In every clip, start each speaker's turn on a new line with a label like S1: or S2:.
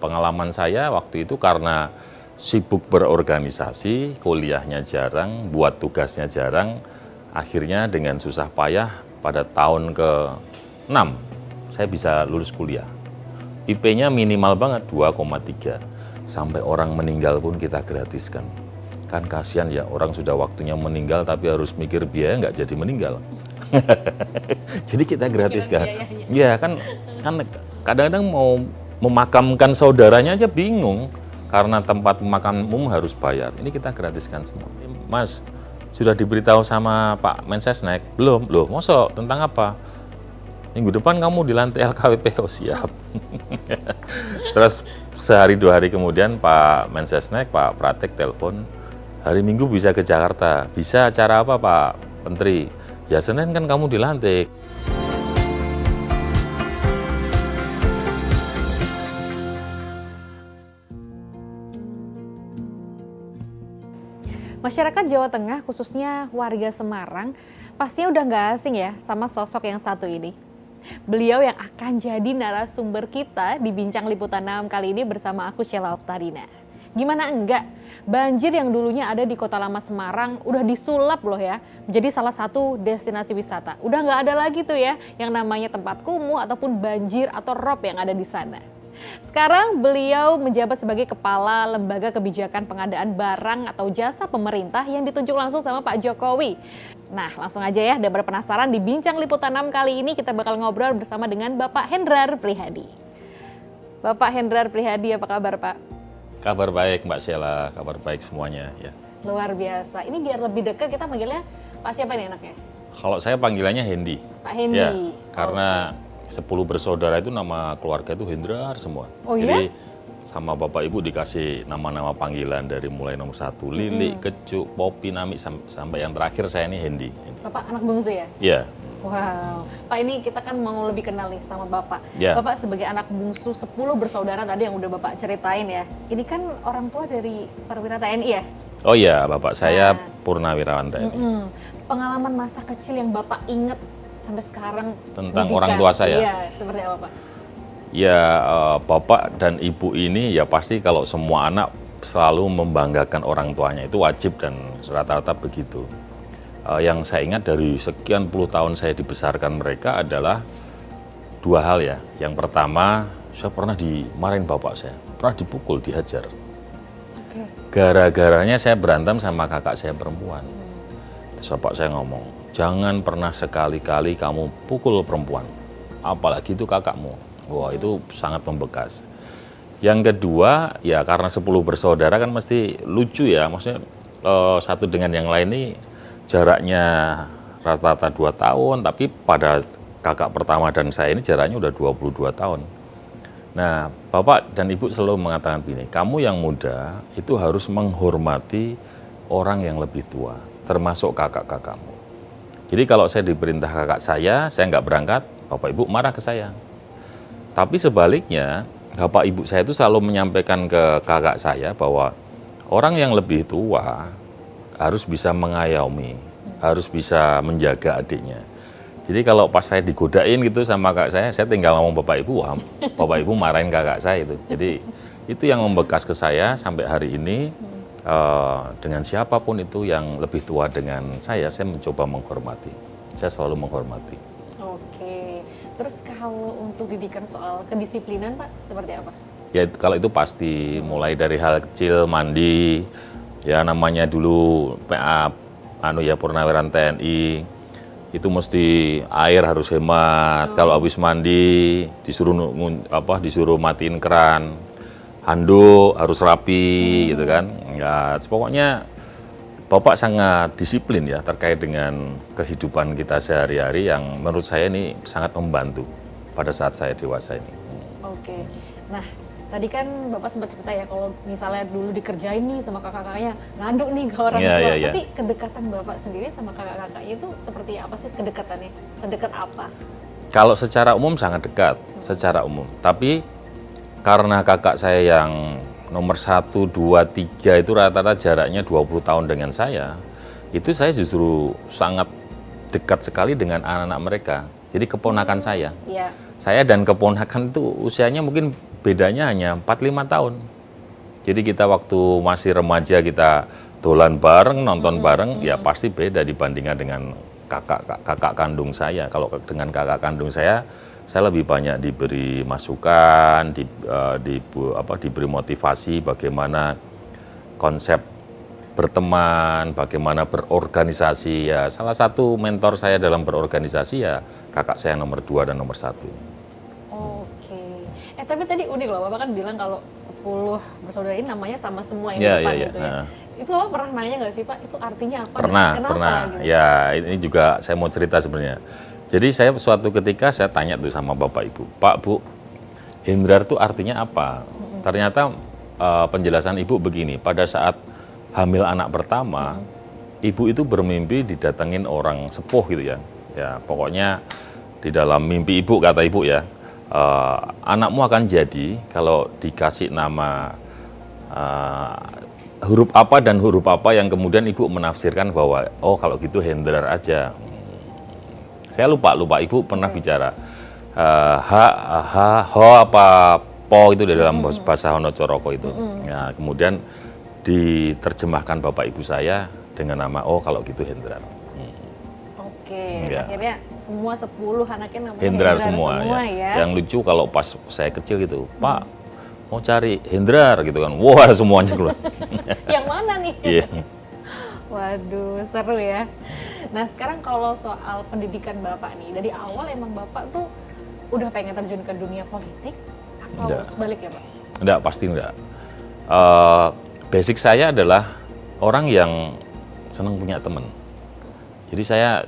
S1: pengalaman saya waktu itu karena sibuk berorganisasi, kuliahnya jarang, buat tugasnya jarang, akhirnya dengan susah payah pada tahun ke-6 saya bisa lulus kuliah. IP-nya minimal banget 2,3. Sampai orang meninggal pun kita gratiskan. Kan kasihan ya, orang sudah waktunya meninggal tapi harus mikir biaya nggak jadi meninggal. Jadi kita gratiskan. Ya kan kadang-kadang mau memakamkan saudaranya aja bingung karena tempat pemakaman umum harus bayar. Ini kita gratiskan semua. Mas, sudah diberitahu sama Pak Mensesnek? Belum. Loh, mosok tentang apa? Minggu depan kamu dilantik LKWP. Oh, siap. Terus sehari 2 hari kemudian Pak Mensesnek, Pak Pratik telepon, hari Minggu bisa ke Jakarta. Bisa acara apa Pak Menteri? Ya Senin kan kamu dilantik.
S2: Masyarakat Jawa Tengah, khususnya warga Semarang, pastinya udah nggak asing ya sama sosok yang satu ini. Beliau yang akan jadi narasumber kita di Bincang Liputan 6 kali ini bersama aku, Sheila Oktarina. Gimana enggak, banjir yang dulunya ada di Kota Lama Semarang udah disulap loh ya, menjadi salah satu destinasi wisata. Udah nggak ada lagi tuh ya yang namanya tempat kumuh ataupun banjir atau rob yang ada di sana. Sekarang beliau menjabat sebagai Kepala Lembaga Kebijakan Pengadaan Barang atau Jasa Pemerintah yang ditunjuk langsung sama Pak Jokowi. Nah, langsung aja ya, daripada penasaran, di Bincang Liputan 6 kali ini kita bakal ngobrol bersama dengan Bapak Hendrar Prihadi. Bapak Hendrar Prihadi, apa kabar Pak?
S1: Kabar baik Mbak Sheila, kabar baik semuanya ya.
S2: Luar biasa. Ini biar lebih dekat kita panggilnya Pak siapa nih enaknya?
S1: Kalau saya panggilannya Hendi.
S2: Pak Hendi.
S1: Ya, karena 10 bersaudara itu nama keluarga itu Hendrar semua.
S2: Oh,
S1: jadi sama bapak ibu dikasih nama-nama panggilan dari mulai nomor 1 Lili, Kecuk, Popi, Nami sampai yang terakhir saya ini Hendi.
S2: Bapak anak bungsu ya?
S1: Iya.
S2: Wow, Pak ini kita kan mau lebih kenal nih sama Bapak.
S1: Ya.
S2: Bapak sebagai anak bungsu 10 bersaudara tadi yang udah Bapak ceritain ya. Ini kan orang tua dari perwira TNI ya?
S1: Oh iya, bapak saya Purnawirawan TNI.
S2: Pengalaman masa kecil yang Bapak inget sampai sekarang
S1: Tentang
S2: pendidikan.
S1: orang tua saya?
S2: Iya, seperti apa Pak?
S1: Ya, bapak dan ibu ini ya pasti kalau semua anak selalu membanggakan orang tuanya, itu wajib dan rata-rata begitu. Yang saya ingat dari sekian puluh tahun saya dibesarkan mereka adalah 2 hal ya. Yang pertama, saya pernah dimarahin bapak saya, pernah dipukul, dihajar. Gara-garanya saya berantem sama kakak saya perempuan. Terus bapak saya ngomong, jangan pernah sekali-kali kamu pukul perempuan, apalagi itu kakakmu. Wah, itu sangat membekas. Yang kedua, ya karena 10 bersaudara kan mesti lucu ya, maksudnya satu dengan yang lain ini jaraknya rata-rata 2 tahun, tapi pada kakak pertama dan saya ini jaraknya udah 22 tahun. Nah, bapak dan ibu selalu mengatakan begini, kamu yang muda itu harus menghormati orang yang lebih tua, termasuk kakak-kakakmu. Jadi kalau saya diperintah kakak saya nggak berangkat, bapak ibu marah ke saya. Tapi sebaliknya, bapak ibu saya itu selalu menyampaikan ke kakak saya bahwa orang yang lebih tua harus bisa mengayomi, harus bisa menjaga adiknya. Jadi kalau pas saya digodain gitu sama kakak saya tinggal ngomong bapak ibu, wah, bapak ibu marahin kakak saya itu. Jadi itu yang membekas ke saya sampai hari ini. Dengan siapapun itu yang lebih tua dengan saya mencoba menghormati. Saya selalu menghormati.
S2: Oke, terus kalau untuk didikan soal kedisiplinan Pak, seperti apa?
S1: Ya kalau itu pasti, mulai dari hal kecil, mandi, ya namanya dulu PA, Purnawirawan TNI, itu mesti air harus hemat. Kalau habis mandi disuruh matiin keran, handuk harus rapi gitu kan. Ya, pokoknya Bapak sangat disiplin ya terkait dengan kehidupan kita sehari-hari yang menurut saya ini sangat membantu pada saat saya dewasa ini.
S2: Oke, nah tadi kan Bapak sempat cerita ya kalau misalnya dulu dikerjain nih sama kakak-kakaknya, ngaduk nih ke orang tua. Tapi kedekatan Bapak sendiri sama kakak-kakaknya itu seperti apa sih kedekatannya? Sedekat apa?
S1: Kalau secara umum sangat dekat, secara umum. Tapi karena kakak saya yang nomor 1, 2, 3 itu rata-rata jaraknya 20 tahun dengan saya, itu saya justru sangat dekat sekali dengan anak-anak mereka. Jadi keponakan saya. Saya dan keponakan itu usianya mungkin bedanya hanya 4-5 tahun. Jadi kita waktu masih remaja kita dolan bareng, nonton bareng, ya pasti beda dibandingkan dengan kakak kandung saya. Kalau dengan kakak kandung saya lebih banyak diberi masukan, diberi motivasi bagaimana konsep berteman, bagaimana berorganisasi. Ya, salah satu mentor saya dalam berorganisasi ya kakak saya nomor 2 dan nomor 1.
S2: Oke. Tapi tadi unik loh, Bapak kan bilang kalau 10 bersaudara ini namanya sama semua yang
S1: Ya,
S2: di depan
S1: ya,
S2: gitu
S1: ya.
S2: ya. Itu Bapak pernah nanya nggak sih Pak, itu artinya apa?
S1: Pernah,
S2: dan kenapa,
S1: pernah.
S2: Gitu?
S1: Ya, ini juga saya mau cerita sebenarnya. Jadi saya suatu ketika saya tanya tuh sama Bapak Ibu, Pak Bu, Hendrar itu artinya apa? Ternyata penjelasan Ibu begini, pada saat hamil anak pertama, Ibu itu bermimpi didatengin orang sepuh gitu ya. Ya, pokoknya di dalam mimpi Ibu, kata Ibu ya, anakmu akan jadi kalau dikasih nama huruf apa dan huruf apa yang kemudian Ibu menafsirkan bahwa oh kalau gitu Hendrar aja. Saya lupa Ibu pernah bicara ho apa po itu di dalam bahasa Honocoroko itu. Ya, kemudian diterjemahkan Bapak Ibu saya dengan nama oh kalau gitu Hendrar.
S2: Oke,
S1: Ya.
S2: akhirnya semua 10 anaknya namanya
S1: Hendrar semua ya. Yang lucu kalau pas saya kecil gitu, Pak mau cari Hendrar gitu kan, wah semuanya keluar.
S2: Yang mana nih?
S1: Iya.
S2: Waduh, seru ya. Nah sekarang kalau soal pendidikan Bapak nih, dari awal emang Bapak tuh udah pengen terjun ke dunia politik atau
S1: Enggak.
S2: sebaliknya Pak?
S1: Enggak, pasti enggak. Basic saya adalah orang yang senang punya teman. Jadi saya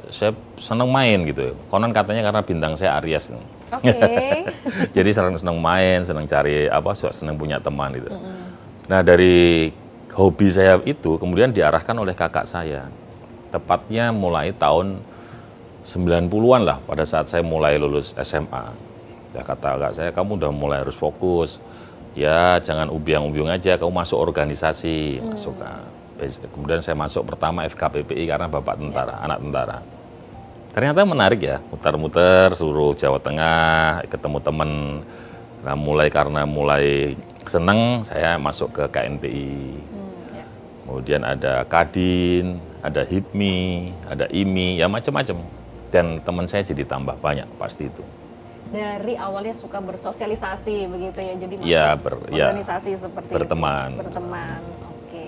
S1: senang main gitu. Konon katanya karena bintang saya Aries.
S2: Oke.
S1: Jadi senang main, senang cari senang punya teman gitu. Nah, dari hobi saya itu kemudian diarahkan oleh kakak saya. Tepatnya mulai tahun 90-an lah, pada saat saya mulai lulus SMA. Ya kata kakak saya, kamu udah mulai harus fokus. Ya, jangan umbiang-umbiung aja, kamu masuk organisasi, masuk. Kemudian saya masuk pertama FKPPI karena bapak tentara, anak tentara. Ternyata menarik ya, muter-muter seluruh Jawa Tengah, ketemu teman. Nah, karena mulai seneng, saya masuk ke KNPI.
S2: Ya.
S1: Kemudian ada Kadin, ada HIPMI, ada IMI, ya macam-macam. Dan teman saya jadi tambah banyak, pasti itu.
S2: Dari awalnya suka bersosialisasi begitu ya, jadi masuk
S1: Ya,
S2: organisasi seperti
S1: berteman.
S2: itu. Berteman, oke.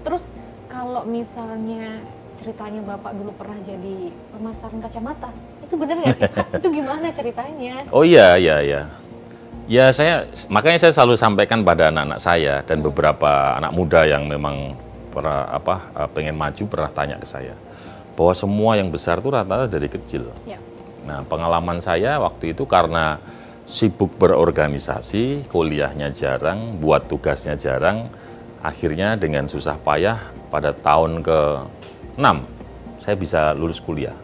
S2: Terus kalau misalnya ceritanya Bapak dulu pernah jadi pemasaran kacamata, itu benar nggak sih Pak? Itu gimana ceritanya?
S1: Oh iya. Ya makanya saya selalu sampaikan pada anak-anak saya dan beberapa anak muda yang memang pengen maju pernah tanya ke saya bahwa semua yang besar itu rata-rata dari kecil.
S2: Ya.
S1: Nah, pengalaman saya waktu itu karena sibuk berorganisasi, kuliahnya jarang, buat tugasnya jarang, akhirnya dengan susah payah pada tahun ke-6 saya bisa lulus kuliah.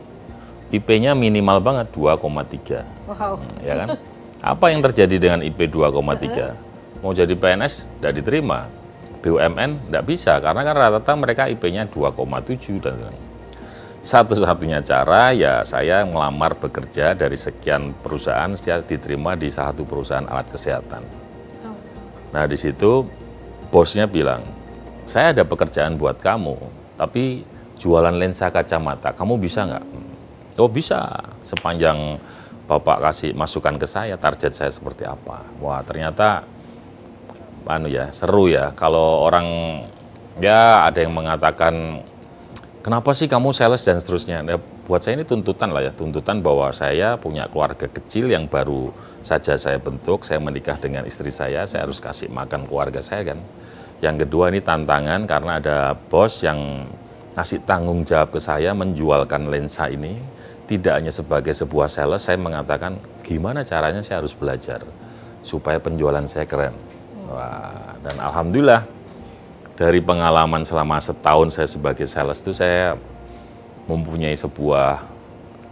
S1: IP-nya minimal banget 2,3.
S2: Wow.
S1: Ya kan? Apa yang terjadi dengan IP 2,3? Mau jadi PNS tidak diterima, BUMN tidak bisa karena kan rata-rata mereka IP-nya 2,7 dan satu-satunya cara ya saya melamar bekerja dari sekian perusahaan, saya diterima di satu perusahaan alat kesehatan. Nah di situ bosnya bilang, saya ada pekerjaan buat kamu, tapi jualan lensa kacamata, kamu bisa nggak? Oh bisa, sepanjang Bapak kasih masukan ke saya, target saya seperti apa. Wah ternyata seru ya, kalau orang ya ada yang mengatakan, kenapa sih kamu sales dan seterusnya? Ya, buat saya ini tuntutan lah ya, tuntutan bahwa saya punya keluarga kecil yang baru saja saya bentuk, saya menikah dengan istri saya harus kasih makan keluarga saya kan. Yang kedua ini tantangan karena ada bos yang ngasih tanggung jawab ke saya menjualkan lensa ini, tidak hanya sebagai sebuah sales, saya mengatakan gimana caranya saya harus belajar supaya penjualan saya keren. Wah, dan alhamdulillah dari pengalaman selama setahun saya sebagai sales itu saya mempunyai sebuah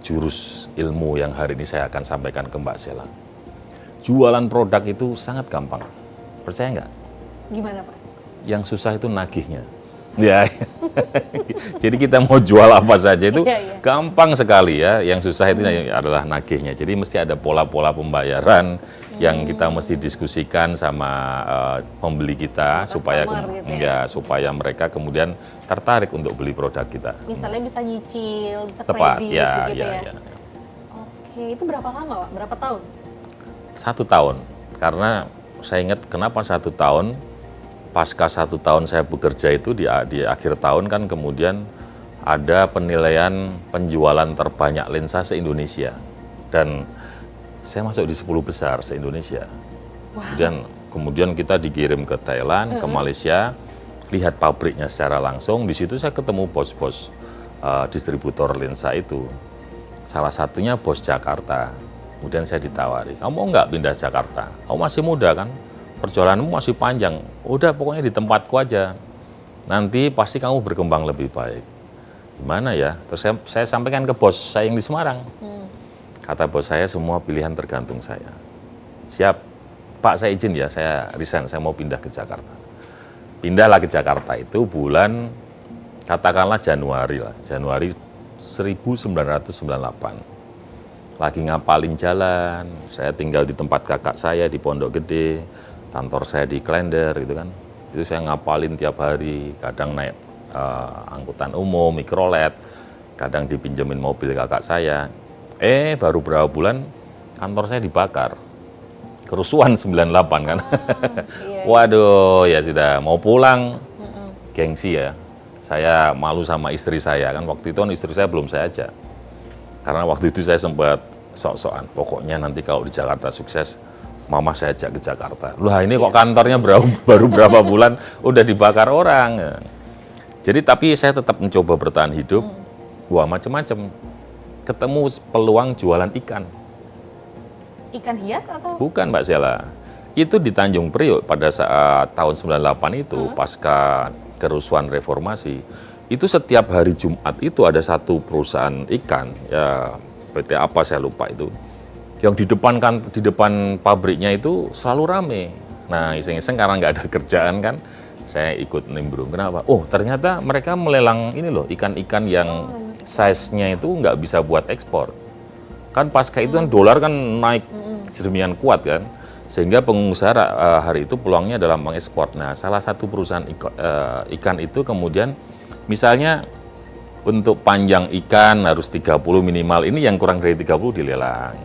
S1: jurus ilmu yang hari ini saya akan sampaikan ke Mbak Sela. Jualan produk itu sangat gampang. Percaya nggak?
S2: Gimana Pak?
S1: Yang susah itu nagihnya. Ya. Jadi kita mau jual apa saja itu
S2: Iya, iya.
S1: gampang sekali ya. Yang susah itu adalah nagihnya. Jadi mesti ada pola-pola pembayaran yang kita mesti diskusikan sama pembeli kita supaya
S2: Customer gitu ya.
S1: supaya mereka kemudian tertarik untuk beli produk kita.
S2: Misalnya bisa nyicil, bisa
S1: Tepat,
S2: kredit
S1: ya,
S2: begitu
S1: ya,
S2: ya.
S1: ya.
S2: Oke, itu berapa lama Pak? Berapa tahun?
S1: 1 tahun. Karena saya ingat kenapa 1 tahun. Pasca 1 tahun saya bekerja itu di akhir tahun kan kemudian ada penilaian penjualan terbanyak lensa se-Indonesia. Dan saya masuk di 10 besar se-Indonesia. Kemudian kita dikirim ke Thailand, ke Malaysia, lihat pabriknya secara langsung. Di situ saya ketemu bos-bos distributor lensa itu. Salah satunya bos Jakarta. Kemudian saya ditawari, kamu mau nggak pindah Jakarta? Kamu masih muda kan? Perjalananmu masih panjang. Udah pokoknya di tempatku aja. Nanti pasti kamu berkembang lebih baik. Gimana ya? Terus saya sampaikan ke bos saya yang di Semarang. Kata bos saya, semua pilihan tergantung saya. Siap, Pak saya izin ya, saya resign, saya mau pindah ke Jakarta. Pindahlah ke Jakarta itu bulan, katakanlah Januari lah. Januari 1998. Lagi ngapalin jalan, saya tinggal di tempat kakak saya di Pondok Gede, kantor saya di Klender gitu kan. Itu saya ngapalin tiap hari, kadang naik angkutan umum, mikrolet, kadang dipinjemin mobil kakak saya. Baru berapa bulan kantor saya dibakar. Kerusuhan 98 kan.
S2: Iya.
S1: Waduh, ya sudah mau pulang. Gengsi ya. Saya malu sama istri saya kan, waktu itu kan istri saya belum saya ajak. Karena waktu itu saya sempat sok-sokan, pokoknya nanti kalau di Jakarta sukses, mama saya ajak ke Jakarta. Lah ini kok kantornya baru berapa bulan udah dibakar orang. Jadi tapi saya tetap mencoba bertahan hidup. Wah macam-macam. Ketemu peluang jualan ikan.
S2: Ikan hias atau?
S1: Bukan Mbak Sela. Itu di Tanjung Priok pada saat tahun 98 itu, pasca kerusuhan reformasi. Itu setiap hari Jumat itu ada satu perusahaan ikan, ya PT apa saya lupa itu, yang di depan pabriknya itu selalu rame. Nah iseng-iseng karena nggak ada kerjaan kan, saya ikut nimbrung. Kenapa? Oh ternyata mereka melelang ini loh, ikan-ikan yang size-nya itu nggak bisa buat ekspor. Kan pasca itu kan dolar kan naik sedemikian kuat kan, sehingga pengusaha hari itu peluangnya adalah mengekspor. Nah salah satu perusahaan ikan itu kemudian misalnya untuk panjang ikan harus 30 minimal, ini yang kurang dari 30 dilelang.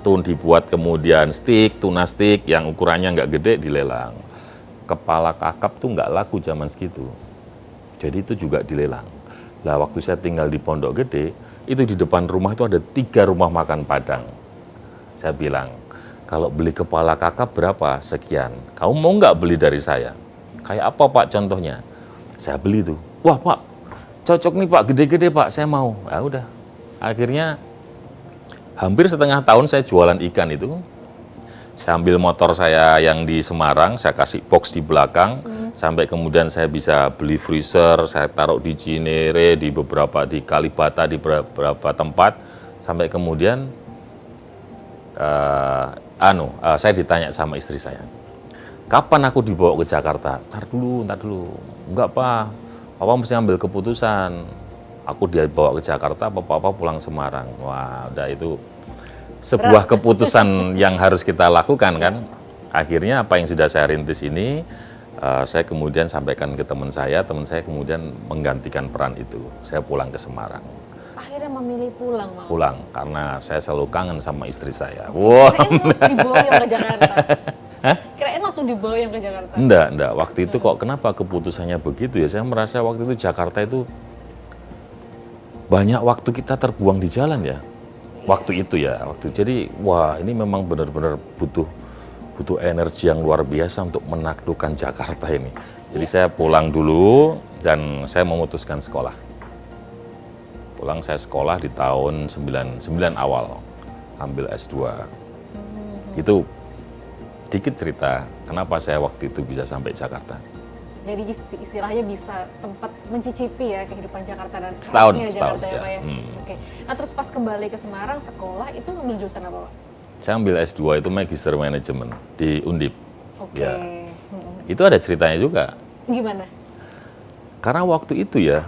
S1: Tun dibuat kemudian stick, tuna stick yang ukurannya nggak gede dilelang. Kepala kakap tuh nggak laku zaman segitu. Jadi itu juga dilelang. Lah waktu saya tinggal di Pondok Gede, itu di depan rumah itu ada 3 rumah makan Padang. Saya bilang, kalau beli kepala kakap berapa? Sekian. Kamu mau nggak beli dari saya? Kayak apa Pak contohnya? Saya beli tuh. Wah Pak, cocok nih Pak, gede-gede Pak, saya mau. Ya udah, akhirnya hampir setengah tahun saya jualan ikan itu. Saya ambil motor saya yang di Semarang, saya kasih box di belakang, sampai kemudian saya bisa beli freezer, saya taruh di Cinere, di Kalibata, di beberapa tempat, sampai kemudian saya ditanya sama istri saya, kapan aku dibawa ke Jakarta? Ntar dulu. Enggak Pak, Papa mesti ambil keputusan. Aku dibawa ke Jakarta, Papa pulang Semarang. Wah, udah itu sebuah keputusan yang harus kita lakukan kan. Akhirnya apa yang sudah saya rintis ini, saya kemudian sampaikan ke teman saya kemudian menggantikan peran itu. Saya pulang ke Semarang.
S2: Akhirnya memilih pulang, Mas.
S1: Pulang, karena saya selalu kangen sama istri saya. Wah.
S2: Kirain langsung diboyong ke Jakarta. Kirain langsung diboyong ke Jakarta.
S1: Enggak. Waktu itu kok kenapa keputusannya begitu ya? Saya merasa waktu itu Jakarta itu banyak waktu kita terbuang di jalan ya. Waktu itu ya. Jadi wah ini memang benar-benar butuh energi yang luar biasa untuk menaklukkan Jakarta ini. Jadi saya pulang dulu dan saya memutuskan sekolah. Pulang saya sekolah di tahun 99 awal, ambil S2. Itu dikit cerita kenapa saya waktu itu bisa sampai Jakarta.
S2: Jadi istilahnya bisa sempat mencicipi ya kehidupan Jakarta dan
S1: Setahun
S2: Jakarta ya,
S1: ya.
S2: Pak ya. Oke. Nah terus pas kembali ke Semarang sekolah itu ngambil jurusan apa Pak?
S1: Saya ambil S2 itu Magister Manajemen di Undip.
S2: Oke.
S1: Ya. Itu ada ceritanya juga.
S2: Gimana?
S1: Karena waktu itu ya,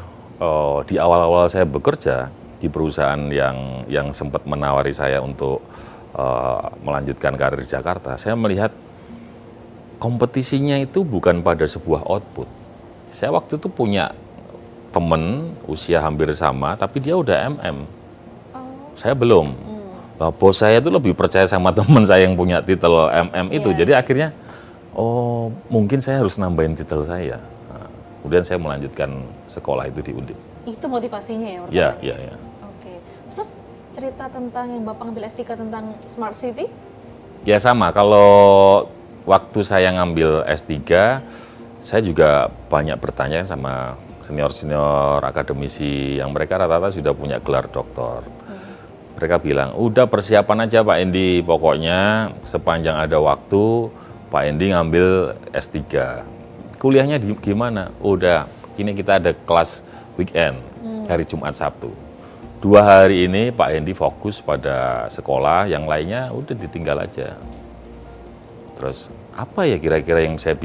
S1: di awal-awal saya bekerja di perusahaan yang sempat menawari saya untuk melanjutkan karir di Jakarta, saya melihat kompetisinya itu bukan pada sebuah output. Saya waktu itu punya temen usia hampir sama, tapi dia udah MM. Saya belum. Nah, bos saya itu lebih percaya sama teman saya yang punya titel MM itu. Jadi akhirnya, oh mungkin saya harus nambahin titel saya. Nah, kemudian saya melanjutkan sekolah itu di Undip.
S2: Itu motivasinya ya?
S1: Iya.
S2: Oke. Terus cerita tentang yang Bapak ngambil S3 tentang Smart City?
S1: Ya sama, kalau waktu saya ngambil S3, saya juga banyak bertanya sama senior-senior akademisi yang mereka rata-rata sudah punya gelar doktor. Mereka bilang, udah persiapan aja Pak Endi, pokoknya sepanjang ada waktu, Pak Endi ngambil S3. Kuliahnya gimana? Udah, ini kita ada kelas weekend, hari Jumat Sabtu. 2 hari ini Pak Endi fokus pada sekolah, yang lainnya udah ditinggal aja. Terus, apa ya kira-kira yang saya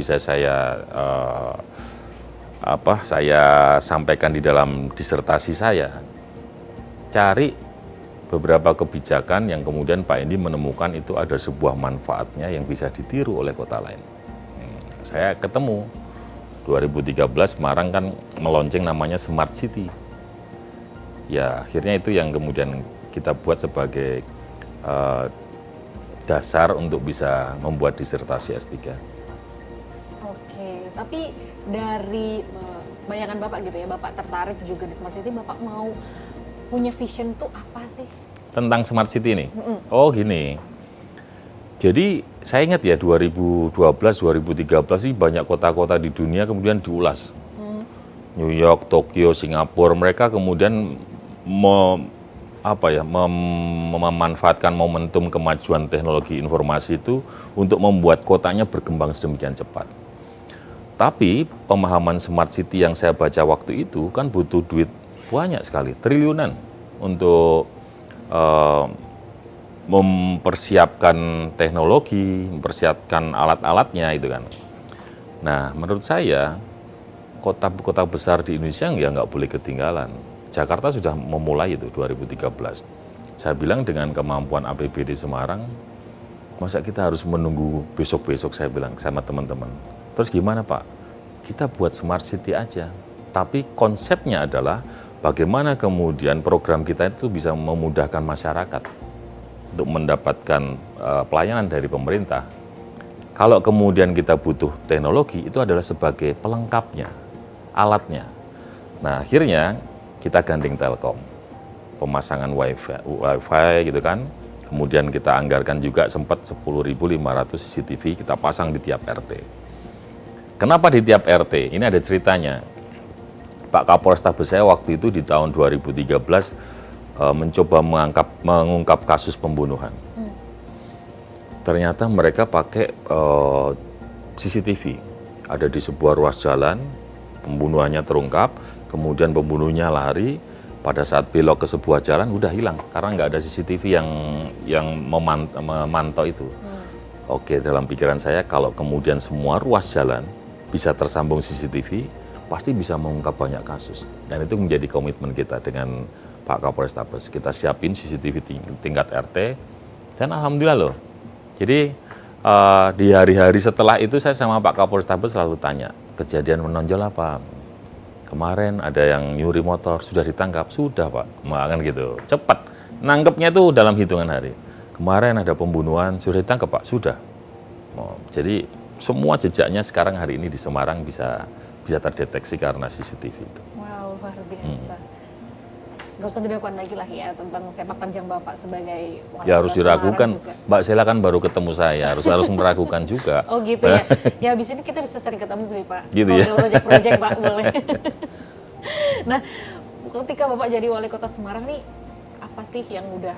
S1: sampaikan di dalam disertasi saya? Cari beberapa kebijakan yang kemudian Pak Endi menemukan itu ada sebuah manfaatnya yang bisa ditiru oleh kota lain. Saya ketemu 2013 Semarang kan melonceng namanya Smart City. Ya akhirnya itu yang kemudian kita buat sebagai dasar untuk bisa membuat disertasi S3.
S2: Oke, tapi dari bayangan Bapak gitu ya, Bapak tertarik juga di Smart City, Bapak mau punya vision tuh apa sih?
S1: Tentang Smart City ini? Oh gini, jadi saya ingat ya 2012-2013 sih banyak kota-kota di dunia kemudian diulas. New York, Tokyo, Singapura, mereka kemudian memanfaatkan momentum kemajuan teknologi informasi itu untuk membuat kotanya berkembang sedemikian cepat. Tapi pemahaman Smart City yang saya baca waktu itu kan butuh duit banyak sekali, triliunan untuk mempersiapkan teknologi, mempersiapkan alat-alatnya itu kan. Nah, menurut saya kota-kota besar di Indonesia nggak boleh ketinggalan. Jakarta sudah memulai itu 2013. Saya bilang dengan kemampuan APBD Semarang, masa kita harus menunggu besok-besok, saya bilang sama teman-teman. Terus gimana Pak? Kita buat Smart City aja. Tapi konsepnya adalah bagaimana kemudian program kita itu bisa memudahkan masyarakat untuk mendapatkan pelayanan dari pemerintah. Kalau kemudian kita butuh teknologi, itu adalah sebagai pelengkapnya, alatnya. Nah akhirnya kita gandeng Telkom, pemasangan wifi gitu kan. Kemudian kita anggarkan juga sempat 10.500 CCTV kita pasang di tiap RT. Kenapa di tiap RT? Ini ada ceritanya. Pak Kapolrestabes saya waktu itu di tahun 2013 mencoba mengungkap kasus pembunuhan. Ternyata mereka pakai CCTV. Ada di sebuah ruas jalan, pembunuhannya terungkap, kemudian pembunuhnya lari, pada saat belok ke sebuah jalan udah hilang karena nggak ada CCTV yang memantau itu. Oke, dalam pikiran saya kalau kemudian semua ruas jalan bisa tersambung CCTV, pasti bisa mengungkap banyak kasus. Dan itu menjadi komitmen kita dengan Pak Kapolrestabes. Kita siapin CCTV tingkat RT, dan alhamdulillah loh. Jadi di hari-hari setelah itu saya sama Pak Kapolrestabes selalu tanya, kejadian menonjol apa? Kemarin ada yang nyuri motor, sudah ditangkap? Sudah Pak, kan gitu. Cepat, nangkepnya tuh dalam hitungan hari. Kemarin ada pembunuhan, sudah ditangkap Pak? Sudah. Jadi semua jejaknya sekarang hari ini di Semarang bisa terdeteksi karena CCTV itu.
S2: Wow, luar biasa. Gak usah diragukan lagi lah ya tentang sepak terjang Bapak sebagai wali
S1: ya harus
S2: kota
S1: diragukan,
S2: Semarang juga.
S1: Mbak Sela kan baru ketemu saya, harus meragukan juga.
S2: Oh gitu ya. Ya habis ini kita bisa sering ketemu nih Pak.
S1: Gitu
S2: kalau
S1: ya.
S2: ada project-project Pak, boleh. Nah, ketika Bapak jadi wali kota Semarang nih, apa sih yang udah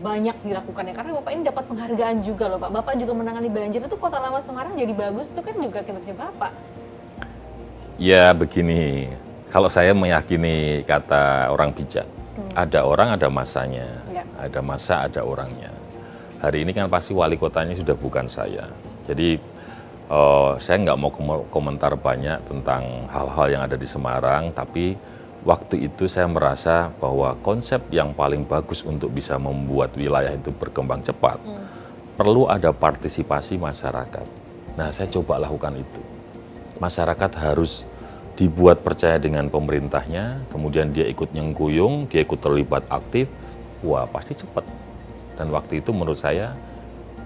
S2: banyak dilakukan ya? Karena Bapak ini dapat penghargaan juga loh Pak. Bapak juga menangani banjir, itu kota lama Semarang jadi bagus, itu kan juga kinerja Bapak.
S1: Ya begini, kalau saya meyakini kata orang bijak, ada orang ada masanya,
S2: Ya.
S1: ada masa ada orangnya. Hari ini kan pasti wali kotanya sudah bukan saya. Jadi Saya nggak mau komentar banyak tentang hal-hal yang ada di Semarang, tapi waktu itu saya merasa bahwa konsep yang paling bagus untuk bisa membuat wilayah itu berkembang cepat, perlu ada partisipasi masyarakat. Nah, saya coba lakukan itu. Masyarakat harus dibuat percaya dengan pemerintahnya, kemudian dia ikut nyengkuyung, dia ikut terlibat aktif, wah pasti cepat. Dan waktu itu menurut saya,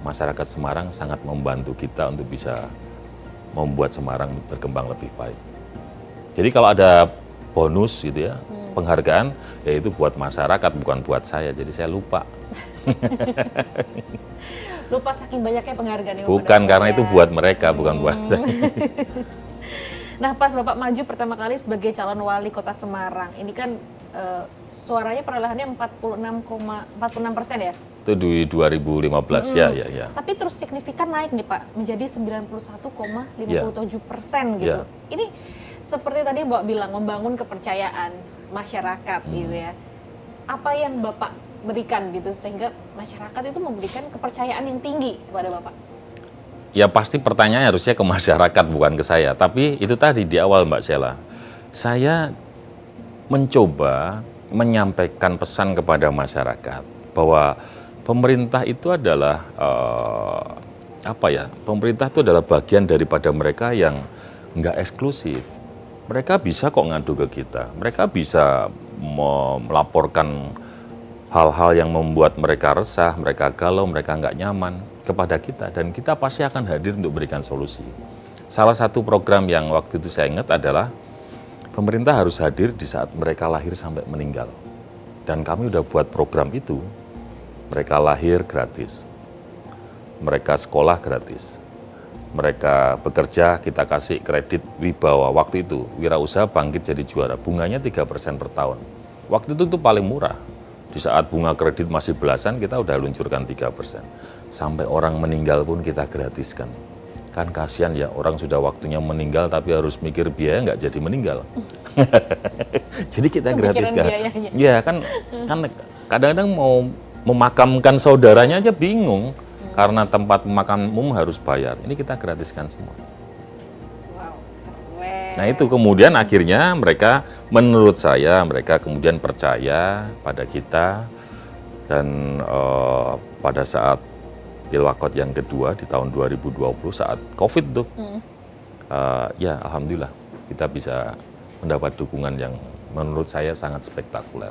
S1: masyarakat Semarang sangat membantu kita untuk bisa membuat Semarang berkembang lebih baik. Jadi kalau ada bonus gitu ya, penghargaan, ya itu buat masyarakat, bukan buat saya. Jadi saya lupa.
S2: Lupa saking banyaknya penghargaan yang
S1: Bukan,
S2: Bapak
S1: karena
S2: dapat
S1: itu
S2: ya.
S1: buat mereka, bukan buat saya.
S2: Nah, pas Bapak maju pertama kali sebagai calon wali kota Semarang, ini kan suaranya perolehannya 46% ya?
S1: Itu di 2015, ya.
S2: Tapi terus signifikan naik nih Pak, menjadi 91,57% gitu.
S1: Ya.
S2: Ini seperti tadi Bapak bilang, membangun kepercayaan masyarakat gitu ya. Apa yang Bapak berikan gitu, sehingga masyarakat itu memberikan kepercayaan yang tinggi kepada Bapak?
S1: Ya pasti pertanyaannya harusnya ke masyarakat, bukan ke saya. Tapi itu tadi di awal Mbak Sheila, saya mencoba menyampaikan pesan kepada masyarakat bahwa pemerintah itu adalah pemerintah itu adalah bagian daripada mereka yang nggak eksklusif. Mereka bisa kok ngadu ke kita, mereka bisa melaporkan hal-hal yang membuat mereka resah, mereka galau, mereka nggak nyaman kepada kita, dan kita pasti akan hadir untuk berikan solusi. Salah satu program yang waktu itu saya ingat adalah pemerintah harus hadir di saat mereka lahir sampai meninggal. Dan kami udah buat program itu. Mereka lahir gratis, mereka sekolah gratis, mereka bekerja kita kasih kredit wibawa. Waktu itu wirausaha bangkit jadi juara, bunganya 3% per tahun. Waktu itu tuh paling murah. Di saat bunga kredit masih belasan, kita udah luncurkan 3%. Sampai orang meninggal pun kita gratiskan. Kan kasihan ya, orang sudah waktunya meninggal tapi harus mikir biaya, nggak jadi meninggal. Jadi kita gratiskan. Ya kan kadang-kadang mau memakamkan saudaranya aja bingung, karena tempat pemakaman umum harus bayar. Ini kita gratiskan semua.
S2: Wow, keren.
S1: Nah itu kemudian akhirnya mereka, menurut saya, mereka kemudian percaya pada kita. Dan pada saat Pilwakot yang kedua di tahun 2020 saat COVID tuh, ya alhamdulillah kita bisa mendapat dukungan yang menurut saya sangat spektakuler.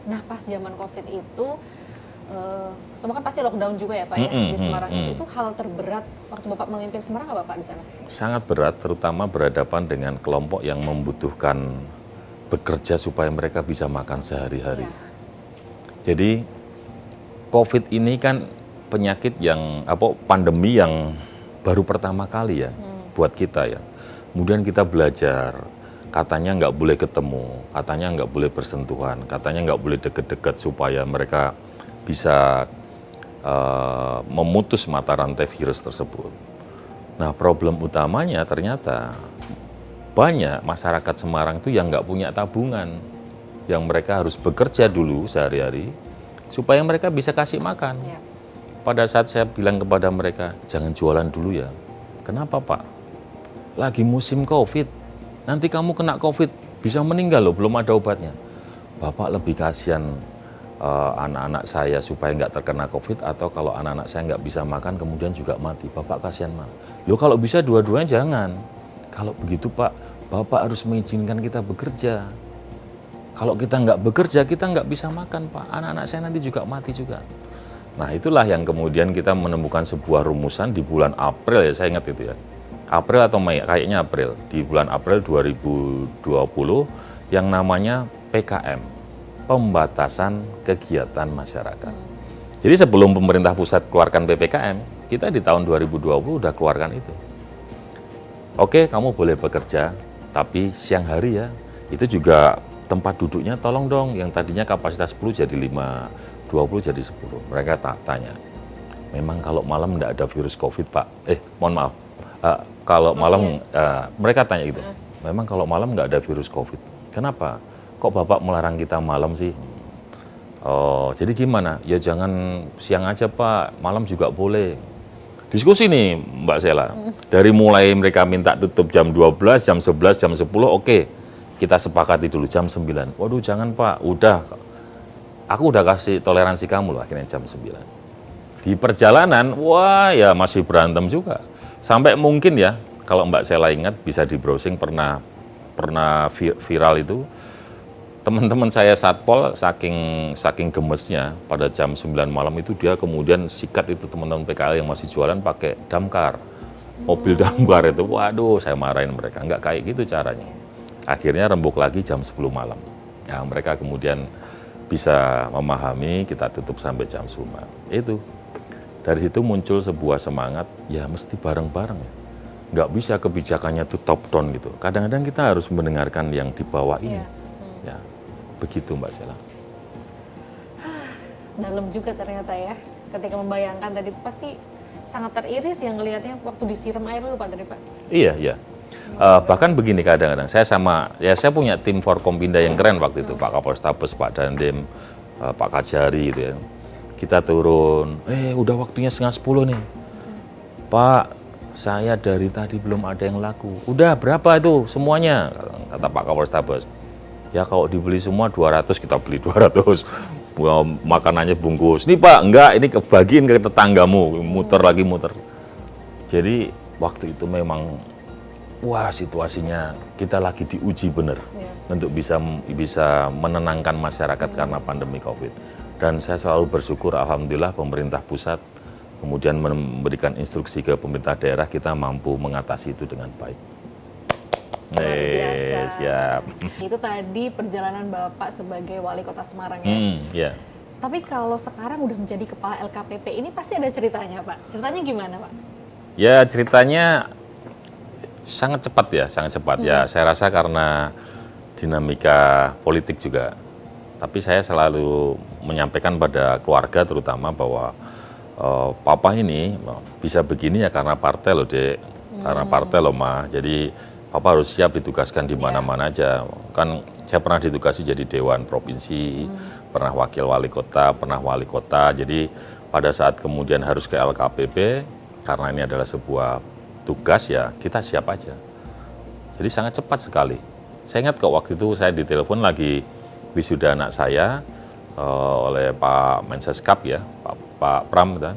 S2: Nah pas zaman COVID itu, semua kan pasti lockdown juga ya Pak ya di Semarang itu hal terberat waktu Bapak memimpin Semarang apa Pak di sana?
S1: Sangat berat, terutama berhadapan dengan kelompok yang membutuhkan bekerja supaya mereka bisa makan sehari-hari.
S2: Ya.
S1: Jadi COVID ini kan penyakit yang pandemi yang baru pertama kali ya buat kita ya. Kemudian kita belajar, katanya nggak boleh ketemu, katanya nggak boleh bersentuhan, katanya nggak boleh deket-deket supaya mereka bisa memutus mata rantai virus tersebut. Nah problem utamanya ternyata banyak masyarakat Semarang itu yang nggak punya tabungan, yang mereka harus bekerja dulu sehari-hari supaya mereka bisa kasih makan.
S2: Ya.
S1: Pada saat saya bilang kepada mereka, jangan jualan dulu ya. Kenapa Pak? Lagi musim COVID, nanti kamu kena COVID, bisa meninggal loh, belum ada obatnya. Bapak lebih kasihan anak-anak saya supaya nggak terkena COVID, atau kalau anak-anak saya nggak bisa makan kemudian juga mati. Bapak kasihan mana? Loh kalau bisa dua-duanya jangan. Kalau begitu Pak, Bapak harus mengizinkan kita bekerja. Kalau kita nggak bekerja, kita nggak bisa makan Pak. Anak-anak saya nanti juga mati juga. Nah itulah yang kemudian kita menemukan sebuah rumusan di bulan April ya, saya ingat itu ya. April atau Mei, kayaknya April. Di bulan April 2020 yang namanya PKM. Pembatasan kegiatan masyarakat. Jadi sebelum pemerintah pusat keluarkan PPKM, kita di tahun 2020 udah keluarkan itu. Oke, kamu boleh bekerja, tapi siang hari ya. Itu juga tempat duduknya tolong dong, yang tadinya kapasitas 10 jadi 5, 20 jadi 10. Mereka tanya, memang kalau malam enggak ada virus COVID Pak? Mohon maaf, kalau malam, mereka tanya gitu, memang kalau malam enggak ada virus COVID, kenapa? Kok Bapak melarang kita malam sih? Oh, jadi gimana? Ya jangan siang aja Pak, malam juga boleh. Diskusi nih Mbak Sela. Dari mulai mereka minta tutup jam 12, jam 11, jam 10, oke. Kita sepakati dulu jam 9. Waduh jangan Pak, udah. Aku udah kasih toleransi kamu loh akhirnya jam 9. Di perjalanan, wah ya masih berantem juga. Sampai mungkin ya, kalau Mbak Sela ingat bisa di browsing pernah viral itu. Teman-teman saya satpol saking gemesnya pada jam 9 malam itu dia kemudian sikat itu teman-teman PKL yang masih jualan pakai damkar. Mobil damkar itu, waduh saya marahin mereka, nggak kayak gitu caranya. Akhirnya rembuk lagi jam 10 malam. Ya, mereka kemudian bisa memahami kita tutup sampai jam 10 malam. Itu. Dari situ muncul sebuah semangat, ya mesti bareng-bareng ya. Nggak bisa kebijakannya itu top down gitu. Kadang-kadang kita harus mendengarkan yang di bawah ini. Ya, begitu Mbak Sela.
S2: Dalam juga ternyata ya. Ketika membayangkan tadi itu pasti sangat teriris yang ngelihatnya waktu disiram air dulu Pak tadi Pak.
S1: Iya, iya. Bahkan begini kadang-kadang, saya punya tim Forkompinda yang keren waktu itu, Pak Kapolrestabes, Pak Dandim, Pak Kajari gitu ya. Kita turun, udah waktunya 9:30 nih. Pak, saya dari tadi belum ada yang laku. Udah berapa itu semuanya? Kata Pak Kapolrestabes. Ya kalau dibeli semua 200, kita beli 200. Makanannya bungkus. Nih Pak, enggak, ini kebagiin ke tetanggamu, muter lagi muter. Jadi waktu itu memang, wah situasinya kita lagi diuji bener untuk bisa menenangkan masyarakat karena pandemi COVID. Dan saya selalu bersyukur, alhamdulillah pemerintah pusat kemudian memberikan instruksi ke pemerintah daerah, kita mampu mengatasi itu dengan baik.
S2: Luar biasa.
S1: Siap.
S2: Itu tadi perjalanan Bapak sebagai Wali Kota Semarang ya.
S1: Ya.
S2: Tapi kalau sekarang udah menjadi Kepala LKPP ini pasti ada ceritanya Pak. Ceritanya gimana Pak?
S1: Ya ceritanya sangat cepat ya, sangat cepat ya. Saya rasa karena dinamika politik juga. Tapi saya selalu menyampaikan pada keluarga terutama bahwa papa ini bisa begini ya karena partai loh Dek, karena partai loh Ma. Jadi papa harus siap ditugaskan di mana-mana aja. Kan saya pernah ditugasi jadi Dewan Provinsi, pernah wakil wali kota. Jadi pada saat kemudian harus ke LKPP, karena ini adalah sebuah tugas ya kita siap aja. Jadi sangat cepat sekali. Saya ingat kok waktu itu saya ditelepon lagi wisuda anak saya oleh Pak Menseskap ya, Pak Pram kan.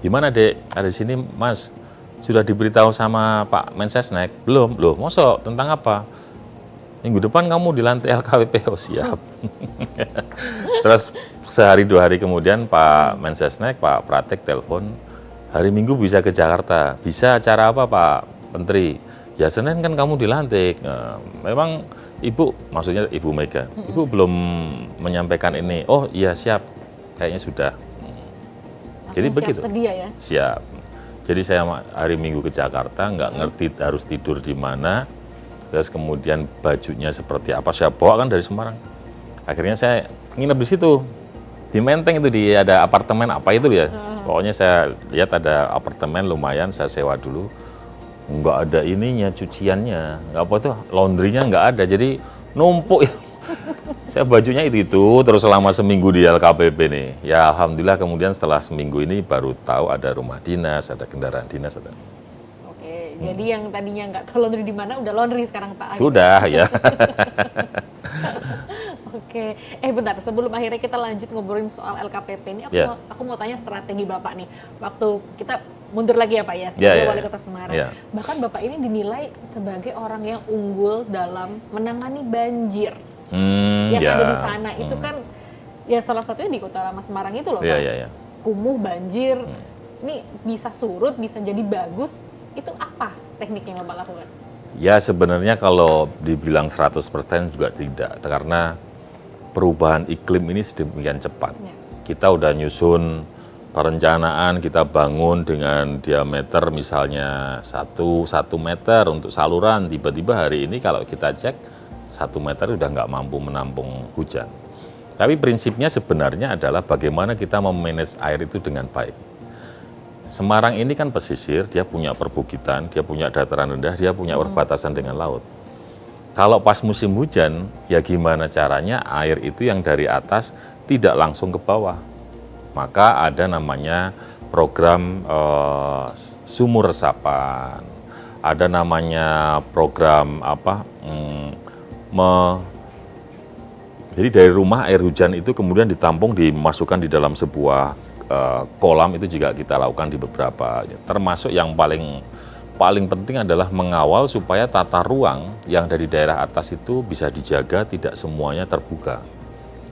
S1: Gimana Dek, ada di sini Mas, sudah diberitahu sama Pak Mensesnek? Belum, loh mosok, tentang apa? Minggu depan kamu di lantai LKPP, oh siap. Terus sehari 2 hari kemudian Pak Mensesnek, Pak Pratek telepon, hari Minggu bisa ke Jakarta, bisa acara apa Pak Menteri? Ya Senin kan kamu dilantik. Nah, memang Ibu, maksudnya Ibu Mega, Ibu belum menyampaikan ini. Oh iya siap, kayaknya sudah. Jadi
S2: siap
S1: begitu.
S2: Sedia ya?
S1: Siap. Jadi saya hari Minggu ke Jakarta, nggak ngerti harus tidur di mana, terus kemudian bajunya seperti apa, saya bawa kan dari Semarang. Akhirnya saya nginep di situ, di Menteng itu, ada apartemen apa itu ya. Pokoknya saya lihat ada apartemen lumayan, saya sewa dulu. Nggak ada ininya, cuciannya, nggak apa tuh, laundrynya nggak ada, jadi numpuk. Saya bajunya itu terus selama seminggu di LKPP nih. Ya alhamdulillah kemudian setelah seminggu ini baru tahu ada rumah dinas, ada kendaraan dinas, ada.
S2: Oke, jadi yang tadinya nggak tahu laundry di mana, udah laundry sekarang Pak.
S1: Sudah ya.
S2: Oke, bentar sebelum akhirnya kita lanjut ngobrolin soal LKPP ini, aku mau tanya strategi Bapak nih. Waktu kita mundur lagi ya Pak ya, sebagai Wali Kota Semarang. Bahkan Bapak ini dinilai sebagai orang yang unggul dalam menangani banjir yang ada di sana. Itu kan ya salah satunya di Kota Lama Semarang itu loh Pak. Kumuh banjir, ini bisa surut, bisa jadi bagus. Itu apa teknik yang Bapak lakukan?
S1: Ya sebenarnya kalau dibilang 100% juga tidak, karena perubahan iklim ini sedemikian cepat. Kita udah nyusun perencanaan, kita bangun dengan diameter misalnya 1 meter untuk saluran, tiba-tiba hari ini kalau kita cek 1 meter udah nggak mampu menampung hujan. Tapi prinsipnya sebenarnya adalah bagaimana kita memanage air itu dengan baik. Semarang ini kan pesisir, dia punya perbukitan, dia punya dataran rendah, dia punya perbatasan dengan laut. Kalau pas musim hujan, ya gimana caranya air itu yang dari atas tidak langsung ke bawah. Maka ada namanya program sumur resapan, ada namanya program jadi dari rumah air hujan itu kemudian ditampung dimasukkan di dalam sebuah kolam, itu juga kita lakukan di beberapa. Termasuk yang paling penting adalah mengawal supaya tata ruang yang dari daerah atas itu bisa dijaga, tidak semuanya terbuka.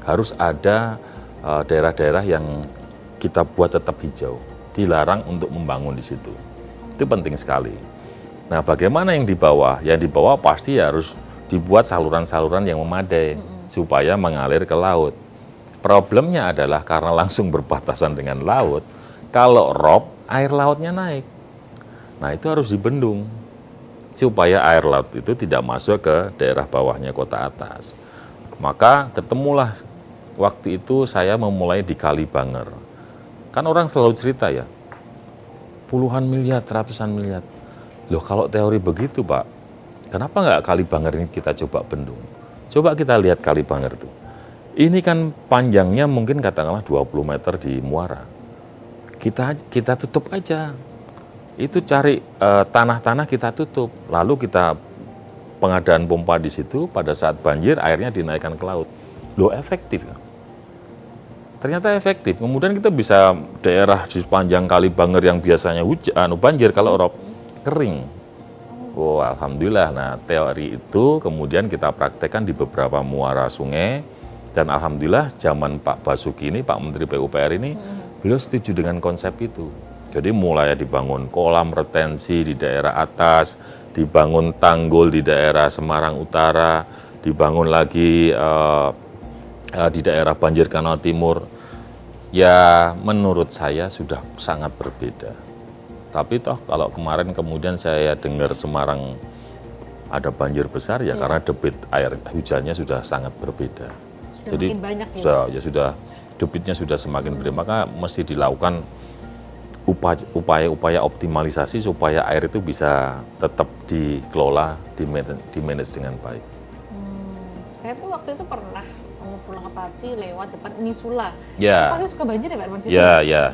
S1: Harus ada daerah-daerah yang kita buat tetap hijau, dilarang untuk membangun di situ. Itu penting sekali. Nah, bagaimana yang di bawah? Yang di bawah pasti harus dibuat saluran-saluran yang memadai supaya mengalir ke laut. Problemnya adalah karena langsung berbatasan dengan laut, kalau rob, air lautnya naik. Nah, itu harus dibendung supaya air laut itu tidak masuk ke daerah bawahnya kota atas. Maka ketemulah waktu itu saya memulai di Kalibanger. Kan orang selalu cerita ya, puluhan miliar, ratusan miliar. Loh, kalau teori begitu Pak, kenapa nggak Kalibanger ini kita coba bendung? Coba kita lihat Kalibanger itu. Ini kan panjangnya mungkin katakanlah 20 meter di muara. Kita tutup aja. Itu cari tanah-tanah kita tutup. Lalu kita pengadaan pompa di situ, pada saat banjir airnya dinaikkan ke laut. Loh, efektif. Ternyata efektif. Kemudian kita bisa daerah di sepanjang Kalibanger yang biasanya banjir, kalau rob kering. Oh, alhamdulillah. Nah, teori itu kemudian kita praktekkan di beberapa muara sungai, dan alhamdulillah zaman Pak Basuki ini, Pak Menteri PUPR ini, beliau setuju dengan konsep itu. Jadi mulai dibangun kolam retensi di daerah atas, dibangun tanggul di daerah Semarang Utara, dibangun lagi di daerah Banjir Kanal Timur. Ya, menurut saya sudah sangat berbeda. Tapi toh kalau kemarin kemudian saya dengar Semarang ada banjir besar, ya karena debit air hujannya sudah sangat berbeda. Jadi
S2: makin banyak
S1: sudah debitnya sudah semakin berbeda. Maka mesti dilakukan upaya-upaya optimalisasi supaya air itu bisa tetap dikelola, di-manage dengan baik.
S2: Saya tuh waktu itu pernah mau pulang ke Pati lewat depan Nisula.
S1: Ya.
S2: Pasti suka banjir ya Pak Irwan?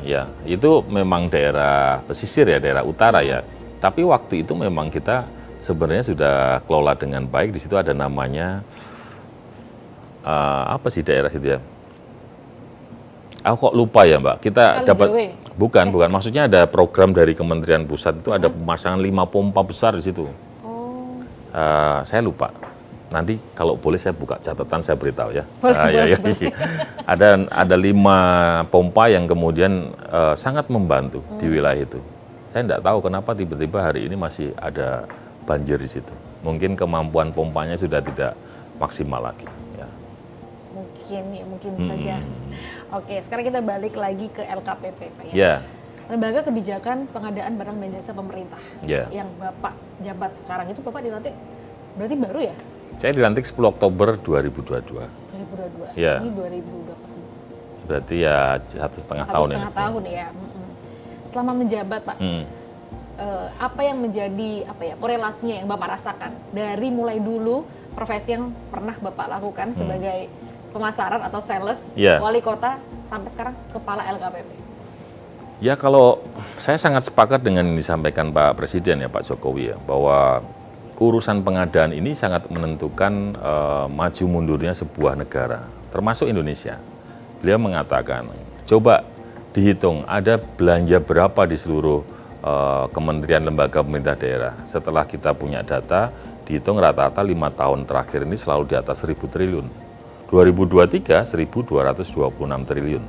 S1: Ya. Itu memang daerah pesisir ya, daerah utara ya. Tapi waktu itu memang kita sebenarnya sudah kelola dengan baik. Di situ ada namanya apa sih daerah situ ya? Aku kok lupa ya Mbak. Kita dapat bukan. Maksudnya ada program dari Kementerian Pusat itu ada pemasangan 5 pompa besar di situ. Saya lupa. Nanti kalau boleh saya buka catatan, saya beritahu ya. Boleh. Ada 5 pompa yang kemudian sangat membantu di wilayah itu. Saya tidak tahu kenapa tiba-tiba hari ini masih ada banjir di situ. Mungkin kemampuan pompanya sudah tidak maksimal lagi. Ya.
S2: Mungkin saja. Oke, sekarang kita balik lagi ke LKPP Pak ya.
S1: Ya.
S2: Lembaga Kebijakan Pengadaan Barang dan Jasa Pemerintah.
S1: Ya.
S2: Yang Bapak jabat sekarang itu Bapak dilantik berarti baru ya?
S1: Saya dilantik 10 Oktober 2022.
S2: 2022.
S1: Ya.
S2: Ini 2022.
S1: Berarti ya 1,5 tahun ini.
S2: 1,5 tahun ya. Selama menjabat Pak, apa yang menjadi korelasinya yang Bapak rasakan dari mulai dulu profesi yang pernah Bapak lakukan sebagai pemasaran atau sales, wali kota, sampai sekarang kepala LKPP?
S1: Ya, kalau saya sangat sepakat dengan yang disampaikan Pak Presiden ya, Pak Jokowi ya, bahwa urusan pengadaan ini sangat menentukan maju mundurnya sebuah negara, termasuk Indonesia. Beliau mengatakan, coba dihitung ada belanja berapa di seluruh kementerian lembaga pemerintah daerah. Setelah kita punya data, dihitung rata-rata 5 tahun terakhir ini selalu di atas 1.000 triliun. 2023, 1.226 triliun.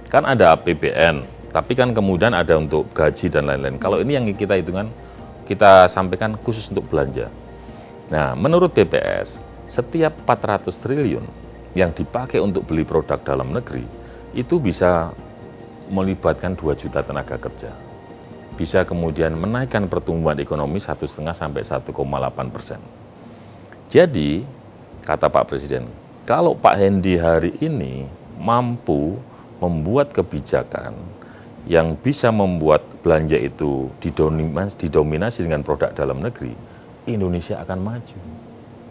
S1: Kan ada APBN, tapi kan kemudian ada untuk gaji dan lain-lain. Kalau ini yang kita hitungan, kita sampaikan khusus untuk belanja. Nah, menurut BPS, setiap 400 triliun yang dipakai untuk beli produk dalam negeri, itu bisa melibatkan 2 juta tenaga kerja. Bisa kemudian menaikkan pertumbuhan ekonomi 1,5 sampai 1,8%. Jadi, kata Pak Presiden, kalau Pak Hendy hari ini mampu membuat kebijakan yang bisa membuat belanja itu didominasi dengan produk dalam negeri, Indonesia akan maju.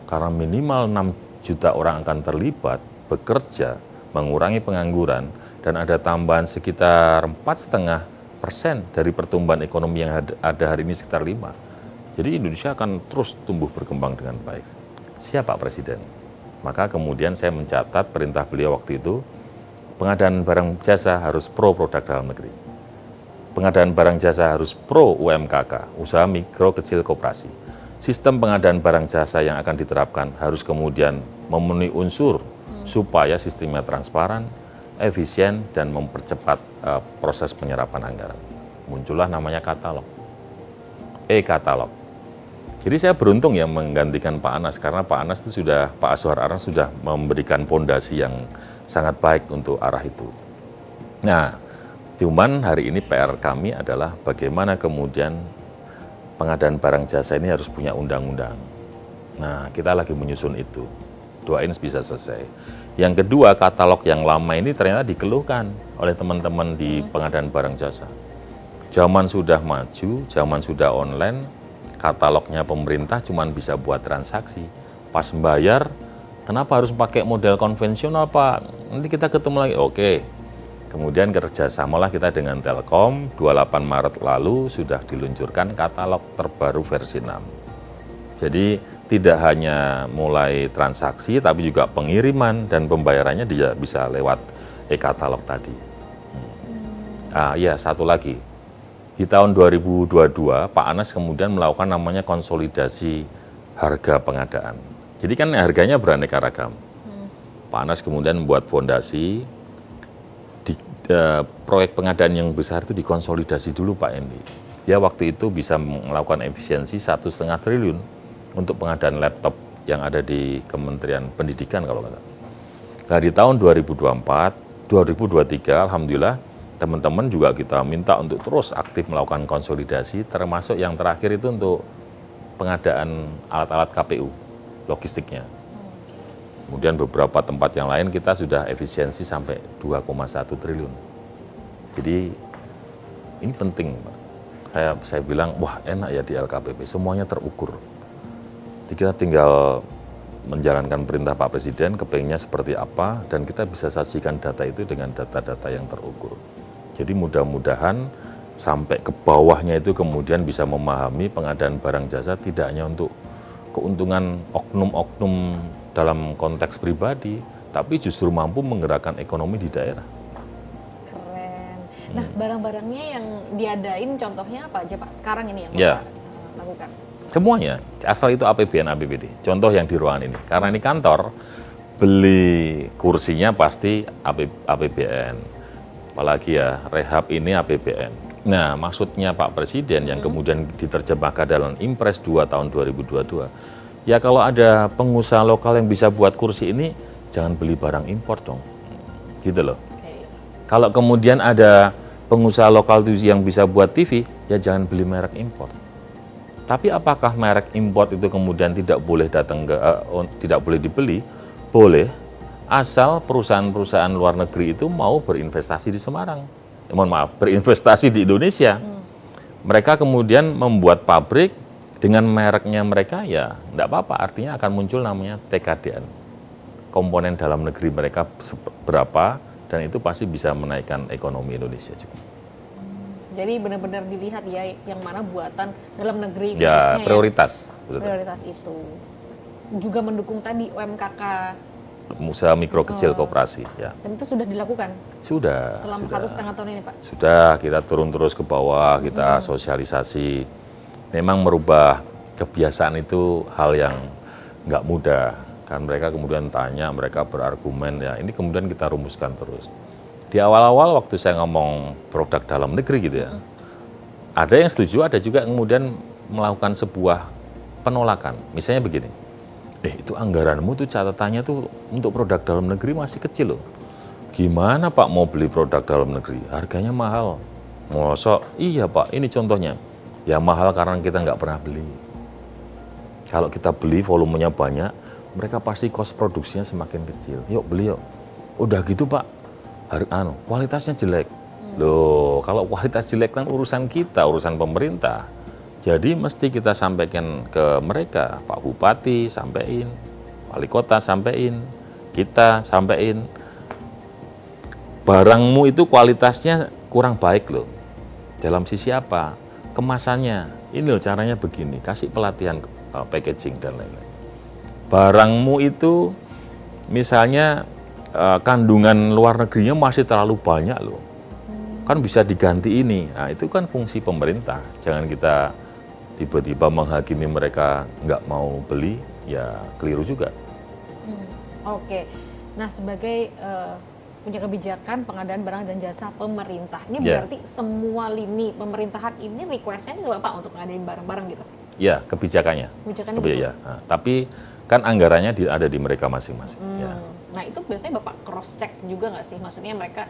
S1: Karena minimal 6 juta orang akan terlibat, bekerja, mengurangi pengangguran, dan ada tambahan sekitar 4,5 4% dari pertumbuhan ekonomi yang ada hari ini sekitar 5. Jadi Indonesia akan terus tumbuh berkembang dengan baik. Siap Pak Presiden. Maka kemudian saya mencatat perintah beliau waktu itu, pengadaan barang jasa harus pro produk dalam negeri. Pengadaan barang jasa harus pro UMKK, usaha mikro kecil koperasi. Sistem pengadaan barang jasa yang akan diterapkan harus kemudian memenuhi unsur supaya sistemnya transparan, efisien, dan mempercepat proses penyerapan anggaran. Muncullah namanya katalog, e-katalog. Jadi saya beruntung ya menggantikan Pak Anas, karena Pak Anas itu Pak Azwar Anas sudah memberikan fondasi yang sangat baik untuk arah itu. Nah, cuman hari ini PR kami adalah bagaimana kemudian pengadaan barang jasa ini harus punya undang-undang. Nah, kita lagi menyusun itu. Doain bisa selesai. Yang kedua, katalog yang lama ini ternyata dikeluhkan oleh teman-teman di pengadaan barang jasa. Zaman sudah maju, zaman sudah online, katalognya pemerintah cuma bisa buat transaksi. Pas membayar, kenapa harus pakai model konvensional Pak? Nanti kita ketemu lagi. Oke. Kemudian kerjasamalah kita dengan Telkom, 28 Maret lalu sudah diluncurkan katalog terbaru versi 6. Jadi tidak hanya mulai transaksi, tapi juga pengiriman dan pembayarannya dia bisa lewat e-katalog tadi. Satu lagi. Di tahun 2022, Pak Anas kemudian melakukan namanya konsolidasi harga pengadaan. Jadi kan harganya beraneka ragam. Pak Anas kemudian membuat fondasi, proyek pengadaan yang besar itu dikonsolidasi dulu Pak Endi. Dia waktu itu bisa melakukan efisiensi 1,5 triliun untuk pengadaan laptop yang ada di Kementerian Pendidikan kalau nggak salah. Nah di tahun 2024, 2023 Alhamdulillah teman-teman juga kita minta untuk terus aktif melakukan konsolidasi, termasuk yang terakhir itu untuk pengadaan alat-alat KPU, logistiknya. Kemudian beberapa tempat yang lain kita sudah efisiensi sampai 2,1 triliun. Jadi ini penting, Pak. Saya bilang, wah enak ya di LKPP, semuanya terukur. Jadi kita tinggal menjalankan perintah Pak Presiden, kepengennya seperti apa, dan kita bisa sajikan data itu dengan data-data yang terukur. Jadi mudah-mudahan sampai ke bawahnya itu kemudian bisa memahami pengadaan barang jasa tidak hanya untuk keuntungan oknum-oknum dalam konteks pribadi, tapi justru mampu menggerakkan ekonomi di daerah.
S2: Keren. Nah, barang-barangnya yang diadain contohnya apa aja Pak? Sekarang ini yang Bapak lakukan?
S1: Semuanya, asal itu APBN, APBD. Contoh yang di ruangan ini. Karena ini kantor, beli kursinya pasti APBN. Apalagi ya, rehab ini APBN. Nah, maksudnya Pak Presiden yang kemudian diterjemahkan dalam Impres 2 tahun 2022, ya kalau ada pengusaha lokal yang bisa buat kursi ini, jangan beli barang impor dong. Gitu loh. Kalau kemudian ada pengusaha lokal yang bisa buat TV, ya jangan beli merek impor. Tapi apakah merek impor itu kemudian tidak boleh datang tidak boleh dibeli? Boleh, asal perusahaan-perusahaan luar negeri itu mau berinvestasi di Semarang. Mohon maaf, berinvestasi di Indonesia. Mereka kemudian membuat pabrik dengan mereknya mereka, ya enggak apa-apa, artinya akan muncul namanya TKDN. Komponen dalam negeri mereka berapa, dan itu pasti bisa menaikkan ekonomi Indonesia juga.
S2: Jadi benar-benar dilihat ya, yang mana buatan dalam negeri
S1: ya,
S2: khususnya
S1: prioritas.
S2: Ya, prioritas itu. Juga mendukung tadi UMKK.
S1: Usaha mikro kecil koperasi, ya.
S2: Dan itu sudah dilakukan?
S1: Sudah.
S2: Selama 1,5 tahun ini Pak?
S1: Sudah, kita turun terus ke bawah, kita sosialisasi. Memang merubah kebiasaan itu hal yang nggak mudah. Kan mereka kemudian tanya, mereka berargumen, ya ini kemudian kita rumuskan terus. Di awal-awal waktu saya ngomong produk dalam negeri gitu ya, ada yang setuju, ada juga kemudian melakukan sebuah penolakan. Misalnya begini, itu anggaranmu tuh catatannya tuh untuk produk dalam negeri masih kecil loh. Gimana Pak mau beli produk dalam negeri? Harganya mahal. Mosok? Iya Pak, ini contohnya. Ya mahal karena kita nggak pernah beli. Kalau kita beli volumenya banyak, mereka pasti cost produksinya semakin kecil. Yuk beli yuk. Udah gitu Pak, kualitasnya jelek. Loh, kalau kualitas jelek kan urusan kita, urusan pemerintah. Jadi mesti kita sampaikan ke mereka, Pak Bupati sampaikan, Wali Kota sampaikan, kita sampaikan. Barangmu itu kualitasnya kurang baik loh. Dalam sisi apa? Kemasannya. Ini loh caranya begini, kasih pelatihan packaging dan lain-lain. Barangmu itu misalnya kandungan luar negerinya masih terlalu banyak loh. Kan bisa diganti ini. Nah, itu kan fungsi pemerintah. Jangan kita tiba-tiba menghakimi mereka nggak mau beli, ya keliru juga.
S2: Oke. Nah, sebagai punya kebijakan pengadaan barang dan jasa pemerintah, ini
S1: Ya.
S2: berarti semua lini pemerintahan ini request-nya nggak Bapak untuk ngadain barang-barang gitu?
S1: Ya, kebijakannya.
S2: Kebijakannya
S1: Kebi-
S2: gitu?
S1: ya. Nah, tapi kan anggarannya ada di mereka masing-masing. Ya.
S2: Nah, itu biasanya Bapak cross-check juga nggak sih? Maksudnya mereka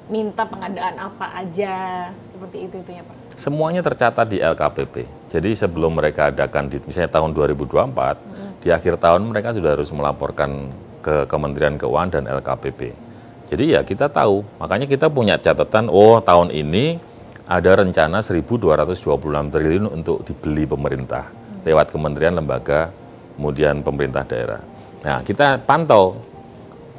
S2: minta pengadaan apa aja, seperti itu-itunya Pak?
S1: Semuanya tercatat di LKPP. Jadi sebelum mereka adakan, misalnya tahun 2024, di akhir tahun mereka sudah harus melaporkan ke Kementerian Keuangan dan LKPP. Jadi ya kita tahu, makanya kita punya catatan, oh tahun ini ada rencana 1.226 triliun untuk dibeli pemerintah lewat kementerian, lembaga, kemudian pemerintah daerah. Nah, kita pantau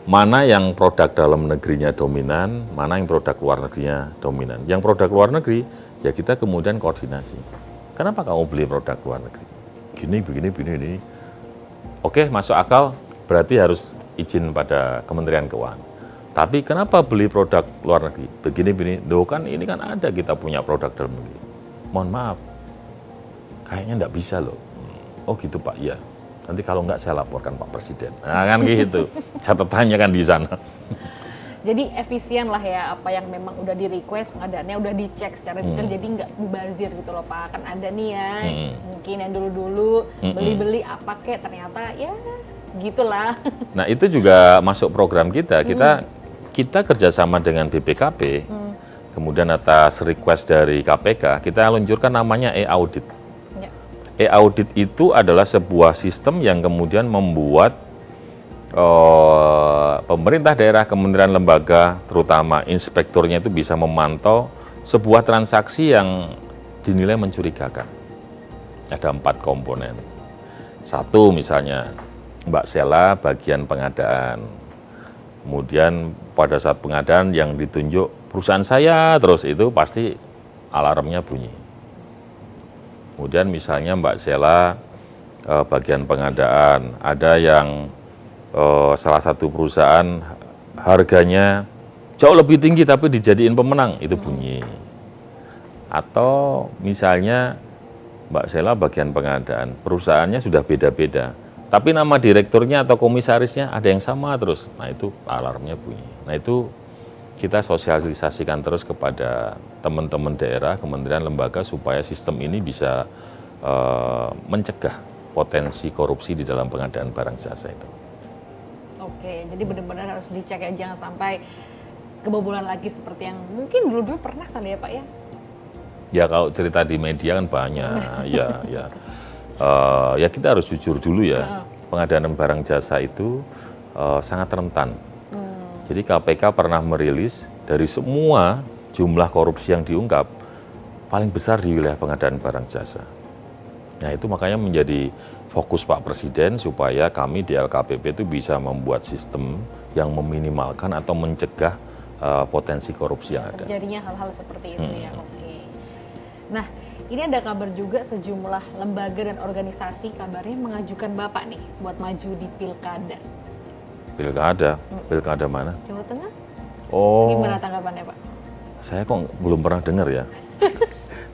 S1: mana yang produk dalam negerinya dominan, mana yang produk luar negerinya dominan. Yang produk luar negeri, ya kita kemudian koordinasi. Kenapa kamu beli produk luar negeri? Gini, begini, begini. Oke, masuk akal, berarti harus izin pada Kementerian Keuangan. Tapi kenapa beli produk luar negeri? Begini. Loh kan ini kan ada kita punya produk dalam negeri. Mohon maaf, kayaknya enggak bisa loh. Oh gitu Pak, iya. Nanti kalau enggak saya laporkan Pak Presiden. Nah kan gitu, catatannya kan di sana.
S2: Jadi efisien lah ya, apa yang memang udah di request pengadaannya udah dicek secara detail, jadi nggak mubazir gitu loh Pak. Kan ada nih ya, mungkin yang dulu-dulu beli-beli apa kek, ternyata ya gitulah.
S1: Nah itu juga masuk program kita. Kita kerjasama dengan BPKP, kemudian atas request dari KPK, kita luncurkan namanya e-audit.
S2: Ya.
S1: E-audit itu adalah sebuah sistem yang kemudian membuat pemerintah daerah, kementerian lembaga, terutama inspekturnya itu bisa memantau sebuah transaksi yang dinilai mencurigakan. Ada 4 komponen. 1 misalnya, Mbak Sela bagian pengadaan. Kemudian pada saat pengadaan yang ditunjuk perusahaan saya, terus itu pasti alarmnya bunyi. Kemudian misalnya Mbak Sela bagian pengadaan, ada yang salah satu perusahaan harganya jauh lebih tinggi tapi dijadiin pemenang, itu bunyi. Atau misalnya Mbak Sela bagian pengadaan, perusahaannya sudah beda-beda, tapi nama direkturnya atau komisarisnya ada yang sama terus, nah itu alarmnya bunyi. Nah itu kita sosialisasikan terus kepada teman-teman daerah, kementerian, lembaga, supaya sistem ini bisa mencegah potensi korupsi di dalam pengadaan barang jasa itu.
S2: Oke, jadi benar-benar harus dicek ya, jangan sampai kebobolan lagi seperti yang mungkin dulu-dulu pernah kali ya Pak ya?
S1: Ya kalau cerita di media kan banyak, ya kita harus jujur dulu ya, pengadaan barang jasa itu sangat rentan. Jadi KPK pernah merilis dari semua jumlah korupsi yang diungkap, paling besar di wilayah pengadaan barang jasa. Nah itu makanya menjadi fokus Pak Presiden supaya kami di LKPP itu bisa membuat sistem yang meminimalkan atau mencegah potensi korupsi yang ada.
S2: Terjadinya hal-hal seperti itu ya, oke. Nah, ini ada kabar juga sejumlah lembaga dan organisasi kabarnya mengajukan Bapak nih buat maju di Pilkada.
S1: Pilkada mana?
S2: Jawa Tengah?
S1: Oh,
S2: Gimana tanggapannya Pak?
S1: saya kok belum pernah dengar ya.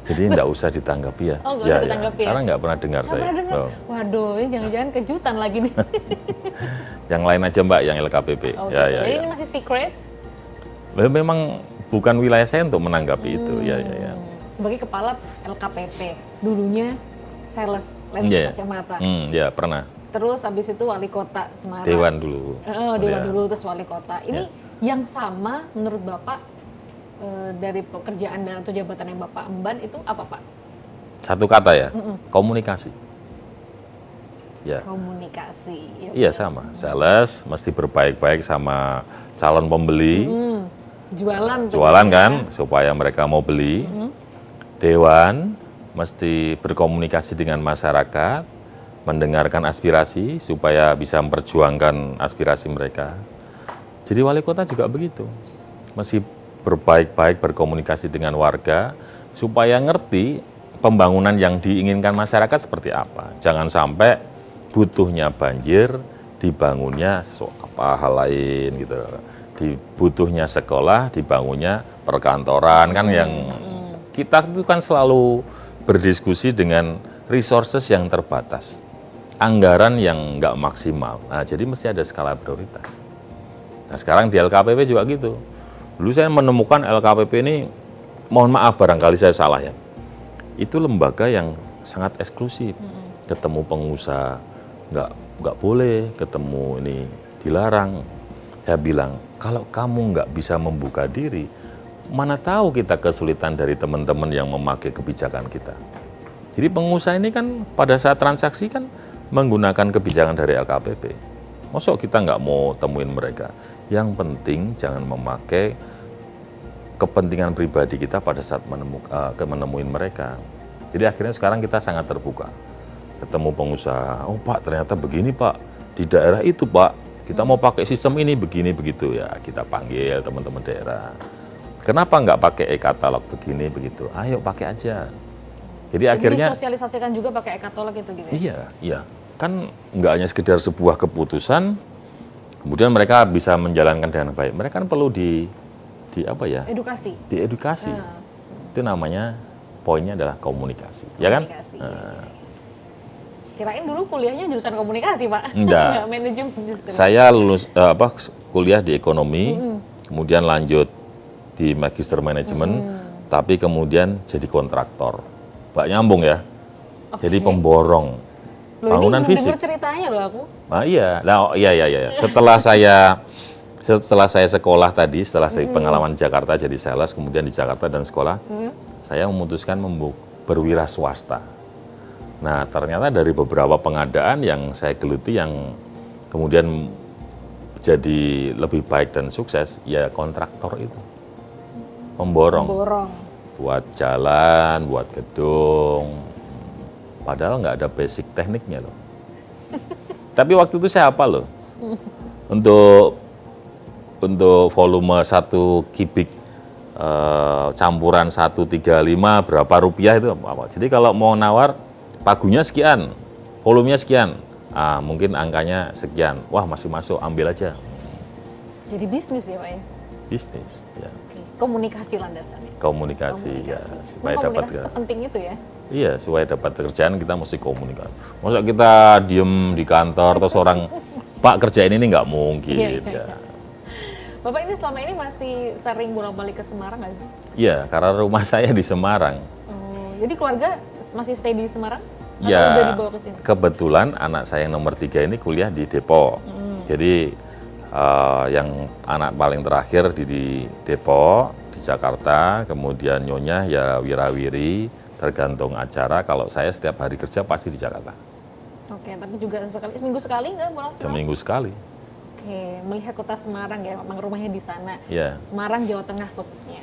S1: Jadi enggak usah ditanggapi ya.
S2: Oh, nggak usah ditanggapi ya?
S1: Karena enggak pernah dengar
S2: Nggak
S1: saya.
S2: pernah dengar?
S1: Oh.
S2: Waduh, ini jangan-jangan kejutan lagi nih.
S1: Yang lain aja Mbak, yang LKPP.
S2: Oh,
S1: Ya,
S2: gitu.
S1: ya,
S2: Jadi
S1: ya.
S2: ini masih secret?
S1: Memang bukan wilayah saya untuk menanggapi itu. Ya.
S2: Sebagai kepala LKPP, dulunya sales lens
S1: Iya.
S2: kacamata.
S1: Ya pernah.
S2: Terus habis itu wali kota Semarang.
S1: Dewan dulu.
S2: Dewan
S1: Ya.
S2: dulu, terus wali kota. Ini yang sama menurut Bapak dari pekerjaan dan atau jabatan yang Bapak emban itu apa Pak?
S1: Satu kata ya, komunikasi. Ya.
S2: Komunikasi. Ya,
S1: Iya sama. Sales mesti berbaik-baik sama calon pembeli.
S2: Jualan. tuh
S1: Jualan
S2: ya.
S1: kan, supaya mereka mau beli. Dewan mesti berkomunikasi dengan masyarakat, mendengarkan aspirasi supaya bisa memperjuangkan aspirasi mereka. Jadi wali kota juga begitu, mesti berbaik-baik berkomunikasi dengan warga, supaya ngerti pembangunan yang diinginkan masyarakat seperti apa. Jangan sampai butuhnya banjir, dibangunnya hal lain gitu. Butuhnya sekolah, dibangunnya perkantoran kan yang kita itu kan selalu berdiskusi dengan resources yang terbatas, anggaran yang nggak maksimal. Nah, jadi mesti ada skala prioritas. Nah, sekarang di LKPP juga gitu. Dulu saya menemukan LKPP ini, mohon maaf barangkali saya salah ya, itu lembaga yang sangat eksklusif. Ketemu pengusaha nggak boleh, ketemu ini dilarang. Saya bilang, kalau kamu nggak bisa membuka diri, mana tahu kita kesulitan dari teman-teman yang memakai kebijakan kita. Jadi pengusaha ini kan pada saat transaksi kan menggunakan kebijakan dari LKPP. Masuk kita nggak mau temuin mereka. Yang penting jangan memakai kepentingan pribadi kita pada saat menemuin mereka. Jadi akhirnya sekarang kita sangat terbuka. Ketemu pengusaha, oh Pak ternyata begini Pak, di daerah itu Pak, kita mau pakai sistem ini begini begitu ya, kita panggil teman-teman daerah. Kenapa nggak pakai e-katalog begini begitu? Ayo pakai aja. Jadi akhirnya
S2: disosialisasikan juga pakai e-katalog itu gitu ya?
S1: Iya. Kan nggak hanya sekedar sebuah keputusan, kemudian mereka bisa menjalankan dengan baik. Mereka kan perlu
S2: Edukasi.
S1: diedukasi. Itu namanya poinnya adalah komunikasi, ya kan?
S2: Kirain dulu kuliahnya jurusan komunikasi, Pak.
S1: Enggak.
S2: Manajemen justru.
S1: Saya lulus kuliah di ekonomi, kemudian lanjut di magister manajemen, tapi kemudian jadi kontraktor. Mbak nyambung ya. Jadi pemborong bangunan fisik.
S2: Dengar ceritanya loh aku.
S1: Nah, iya. Setelah saya sekolah tadi, setelah saya pengalaman di Jakarta jadi sales, kemudian di Jakarta dan sekolah, saya memutuskan berwira swasta. Nah, ternyata dari beberapa pengadaan yang saya geluti yang kemudian jadi lebih baik dan sukses, ya kontraktor itu. Pemborong. Buat jalan, buat gedung. Padahal nggak ada basic tekniknya loh. Tapi waktu itu saya hafal loh. Untuk volume 1 kubik campuran 135 berapa rupiah itu apa. Jadi kalau mau nawar pagunya sekian, volumenya sekian, mungkin angkanya sekian. Wah masih masuk, ambil aja.
S2: Jadi bisnis ya Pak ya?
S1: Bisnis, ya.
S2: Oke. Komunikasi landasannya.
S1: Komunikasi. Ya, supaya dapat
S2: sepenting itu ya?
S1: Iya, supaya dapat kerjaan kita mesti komunikasi. Masa kita diem di kantor terus orang Pak kerjain ini nggak mungkin. Ya.
S2: Bapak ini selama ini masih sering bolak-balik ke Semarang nggak sih?
S1: Iya, karena rumah saya di Semarang.
S2: Jadi keluarga masih stay di Semarang? Atau
S1: Ya,
S2: udah dibawa ke sini?
S1: kebetulan anak saya yang nomor 3 ini kuliah di Depok. Jadi yang anak paling terakhir di Depok, di Jakarta, kemudian nyonya ya wirawiri, tergantung acara. Kalau saya setiap hari kerja pasti di Jakarta.
S2: Oke, tapi juga seminggu sekali nggak pulang Semarang?
S1: Seminggu sekali.
S2: Oke, melihat kota Semarang ya, memang rumahnya di sana.
S1: Ya.
S2: Semarang, Jawa Tengah khususnya.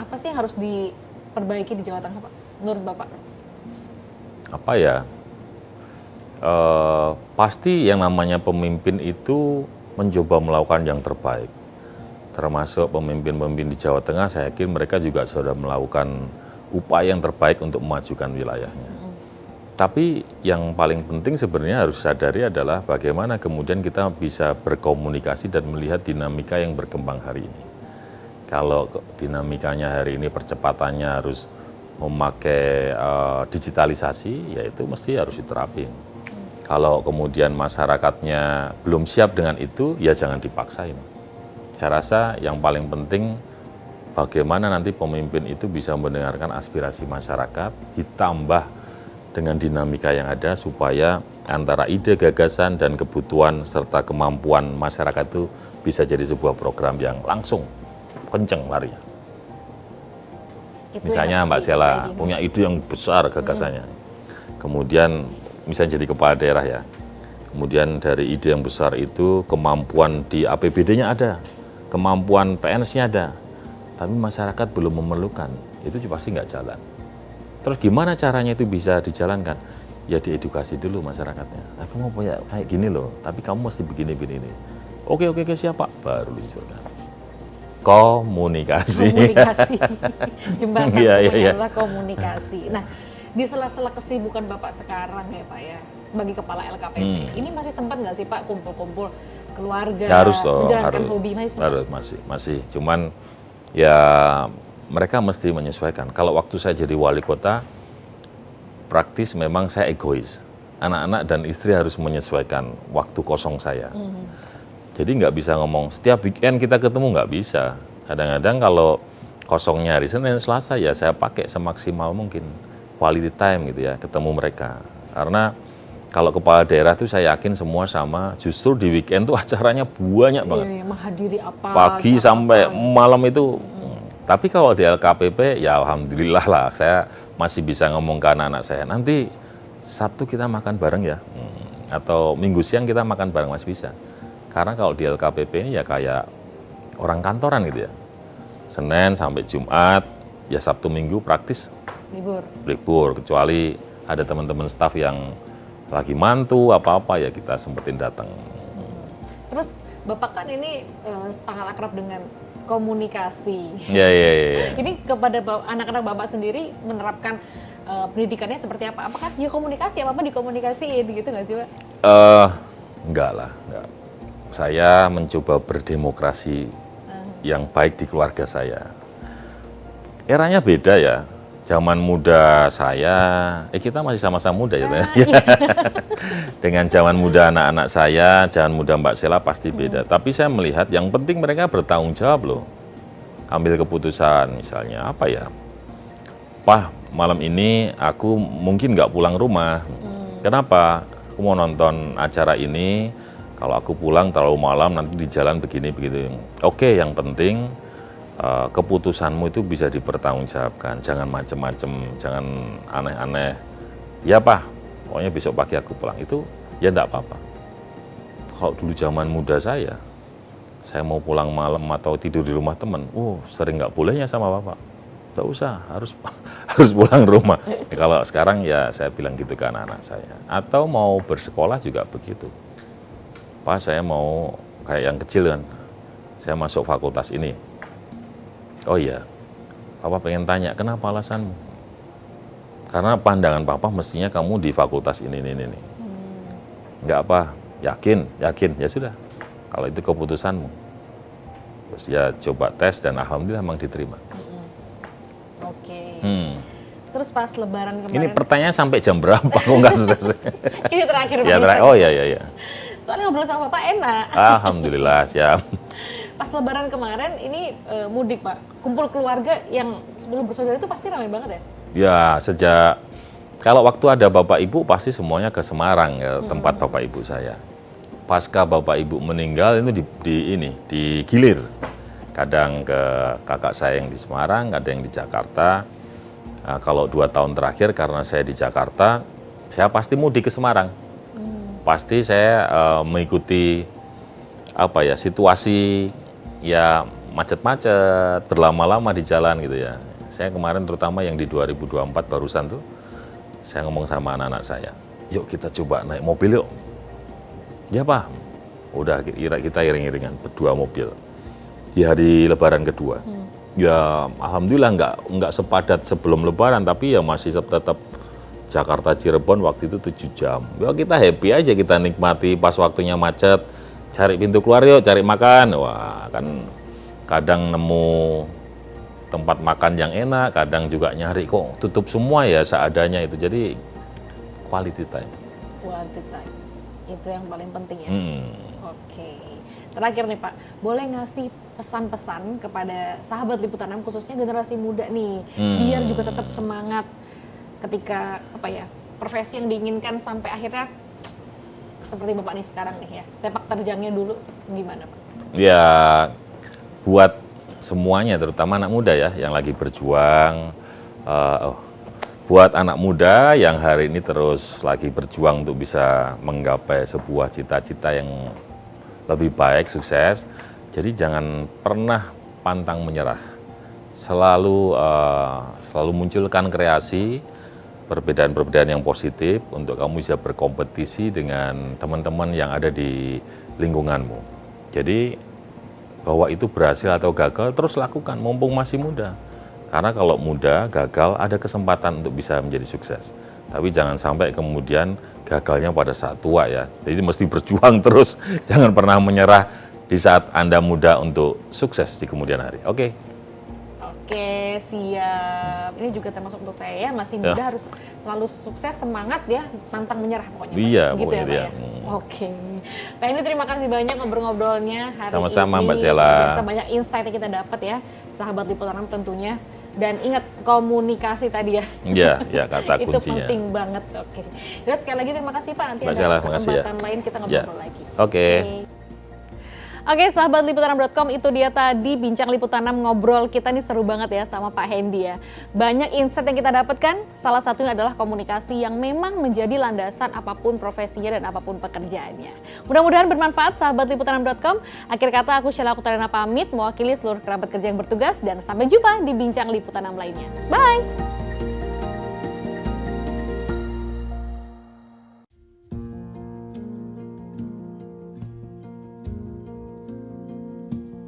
S2: Apa sih yang harus diperbaiki di Jawa Tengah, Pak? Menurut Bapak?
S1: Apa ya? Pasti yang namanya pemimpin itu mencoba melakukan yang terbaik. Termasuk pemimpin-pemimpin di Jawa Tengah, saya yakin mereka juga sudah melakukan upaya yang terbaik untuk memajukan wilayahnya. Tapi yang paling penting sebenarnya harus sadari adalah bagaimana kemudian kita bisa berkomunikasi dan melihat dinamika yang berkembang hari ini. Kalau dinamikanya hari ini percepatannya harus memakai digitalisasi, ya itu mesti harus diterapin. Kalau kemudian masyarakatnya belum siap dengan itu, ya jangan dipaksain. Saya rasa yang paling penting bagaimana nanti pemimpin itu bisa mendengarkan aspirasi masyarakat, ditambah dengan dinamika yang ada supaya antara ide, gagasan, dan kebutuhan serta kemampuan masyarakat itu bisa jadi sebuah program yang langsung kenceng larinya. Misalnya Mbak Sela punya ide yang besar gagasannya, kemudian misalnya jadi kepala daerah ya, kemudian dari ide yang besar itu kemampuan di APBD-nya ada, kemampuan PNS-nya ada, tapi masyarakat belum memerlukan, itu pasti nggak jalan. Terus gimana caranya itu bisa dijalankan? Ya diedukasi dulu masyarakatnya. Aku mau punya kayak gini loh, tapi kamu mesti begini. Oke, siapa? Baru luncurkan. Komunikasi.
S2: Komunikasi. Jembatan
S1: Iya,
S2: semuanya
S1: iya.
S2: adalah komunikasi. Nah, di sela-sela kesibukan Bapak sekarang ya Pak ya, sebagai Kepala LKPP, ini masih sempat nggak sih Pak kumpul-kumpul keluarga,
S1: Ya, harus dong,
S2: menjalankan
S1: harus,
S2: hobi masih sempat?
S1: harus masih. Cuman ya mereka mesti menyesuaikan. Kalau waktu saya jadi wali kota, praktis memang saya egois. Anak-anak dan istri harus menyesuaikan waktu kosong saya. Jadi nggak bisa ngomong setiap weekend kita ketemu, nggak bisa. Kadang-kadang kalau kosongnya hari Senin, Selasa ya saya pakai semaksimal mungkin quality time gitu ya, ketemu mereka. Karena kalau kepala daerah tuh saya yakin semua sama, justru di weekend tuh acaranya banyak banget.
S2: Iya, menghadiri apa?
S1: Pagi
S2: acara
S1: sampai
S2: apa.
S1: malam itu. Tapi kalau di LKPP ya alhamdulillah lah, saya masih bisa ngomong ke anak-anak saya, nanti Sabtu kita makan bareng ya. Atau Minggu siang kita makan bareng, masih bisa. Karena kalau di LKPP ini ya kayak orang kantoran gitu ya. Senin sampai Jumat, ya Sabtu Minggu praktis
S2: Libur.
S1: libur, kecuali ada teman-teman staf yang lagi mantu apa-apa ya kita sempetin datang.
S2: Terus Bapak kan ini sangat akrab dengan komunikasi.
S1: Ya.
S2: Ini kepada anak-anak Bapak sendiri menerapkan pendidikannya seperti apa? Apakah ya komunikasi, apa-apa dikomunikasiin gitu nggak sih Pak?
S1: Enggak lah, enggak. Saya mencoba berdemokrasi yang baik di keluarga saya. Eranya beda ya. Zaman muda saya, kita masih sama-sama muda ya, Pak. Dengan zaman muda anak-anak saya, zaman muda Mbak Sela pasti beda. Tapi saya melihat yang penting mereka bertanggung jawab loh. Ambil keputusan misalnya apa ya? Pak, malam ini aku mungkin nggak pulang rumah. Kenapa? Aku mau nonton acara ini. Kalau aku pulang terlalu malam nanti di jalan begini begitu. Oke, yang penting keputusanmu itu bisa dipertanggungjawabkan. Jangan macem-macem, jangan aneh-aneh. Ya Pak, pokoknya besok pagi aku pulang. Itu ya enggak apa-apa. Kalau dulu zaman muda saya mau pulang malam atau tidur di rumah teman, sering nggak bolehnya sama Bapak. Nggak usah, harus pulang rumah. Kalau sekarang ya saya bilang gitu ke anak-anak saya. Atau mau bersekolah juga begitu. Pak, saya mau kayak yang kecil kan, saya masuk fakultas ini. Oh iya, Papa pengen tanya, kenapa alasanmu? Karena pandangan Papa mestinya kamu di fakultas ini. Enggak apa, yakin, ya sudah. Kalau itu keputusanmu. Terus ya coba tes dan alhamdulillah memang diterima.
S2: Oke. Terus pas Lebaran kemarin.
S1: Ini pertanyaan sampai jam berapa? Kok nggak selesai?
S2: Ini terakhir.
S1: Ya,
S2: Pak.
S1: oh ya.
S2: Soalnya ngobrol sama Bapak enak.
S1: Alhamdulillah, siap.
S2: Pas Lebaran kemarin ini mudik Pak, kumpul keluarga yang 10 bersaudara itu pasti ramai banget ya?
S1: Ya, kalau waktu ada Bapak Ibu pasti semuanya ke Semarang ya, tempat Bapak Ibu saya. Pasca Bapak Ibu meninggal itu di Gilir. Kadang ke kakak saya yang di Semarang, ada yang di Jakarta. Nah, kalau 2 tahun terakhir karena saya di Jakarta, saya pasti mudik ke Semarang. Pasti saya mengikuti situasi ya macet-macet, berlama-lama di jalan gitu ya. Saya kemarin terutama yang di 2024 barusan tuh, saya ngomong sama anak-anak saya, yuk kita coba naik mobil yuk. Ya Pak, udah kita iring-iringan berdua mobil. Di hari Lebaran kedua. Ya alhamdulillah nggak sepadat sebelum Lebaran, tapi ya masih tetap Jakarta Cirebon waktu itu 7 jam. Ya kita happy aja, kita nikmati pas waktunya macet. Cari pintu keluar yuk, cari makan. Wah, kan kadang nemu tempat makan yang enak, kadang juga nyari kok tutup semua ya seadanya itu. Jadi quality time.
S2: Quality time. Itu yang paling penting ya. Oke. Terakhir nih Pak, boleh ngasih pesan-pesan kepada sahabat Liputan 6 khususnya generasi muda nih, biar juga tetap semangat ketika profesi yang diinginkan sampai akhirnya seperti Bapak nih sekarang nih ya, sepak terjangnya dulu gimana Pak?
S1: Ya buat semuanya, terutama anak muda ya yang lagi berjuang, buat anak muda yang hari ini terus lagi berjuang untuk bisa menggapai sebuah cita-cita yang lebih baik, sukses. Jadi jangan pernah pantang menyerah, selalu munculkan kreasi, perbedaan-perbedaan yang positif untuk kamu bisa berkompetisi dengan teman-teman yang ada di lingkunganmu. Jadi bahwa itu berhasil atau gagal, terus lakukan mumpung masih muda. Karena kalau muda, gagal, ada kesempatan untuk bisa menjadi sukses. Tapi jangan sampai kemudian gagalnya pada saat tua ya. Jadi mesti berjuang terus, jangan pernah menyerah di saat Anda muda untuk sukses di kemudian hari. Oke.
S2: Oke, siap. Ini juga termasuk untuk saya ya, masih muda harus selalu sukses, semangat ya, pantang menyerah pokoknya. Pak.
S1: Iya,
S2: gitu
S1: pokoknya
S2: ya, Pak
S1: dia.
S2: ya? Oke. Pak Hendy, terima kasih banyak ngobrol-ngobrolnya hari
S1: Sama-sama,
S2: ini.
S1: Mbak Sheila.
S2: Biasa banyak insight yang kita dapat ya, sahabat Liputan 6 tentunya. Dan ingat komunikasi tadi ya.
S1: Iya, ya kata
S2: Itu
S1: kuncinya.
S2: penting banget. Oke. Terus sekali lagi terima kasih Pak. Nanti
S1: Mbak
S2: ada
S1: Sheila, makasih ya.
S2: kesempatan lain kita ngobrol lagi.
S1: Oke.
S2: Oke, sahabat Liputan6.com, itu dia tadi bincang Liputan 6 ngobrol kita nih seru banget ya sama Pak Hendy ya. Banyak insight yang kita dapatkan, salah satunya adalah komunikasi yang memang menjadi landasan apapun profesinya dan apapun pekerjaannya. Mudah-mudahan bermanfaat sahabat Liputan6.com. Akhir kata aku Sheila Kutarena pamit mewakili seluruh kerabat kerja yang bertugas dan sampai jumpa di bincang Liputan 6 lainnya. Bye!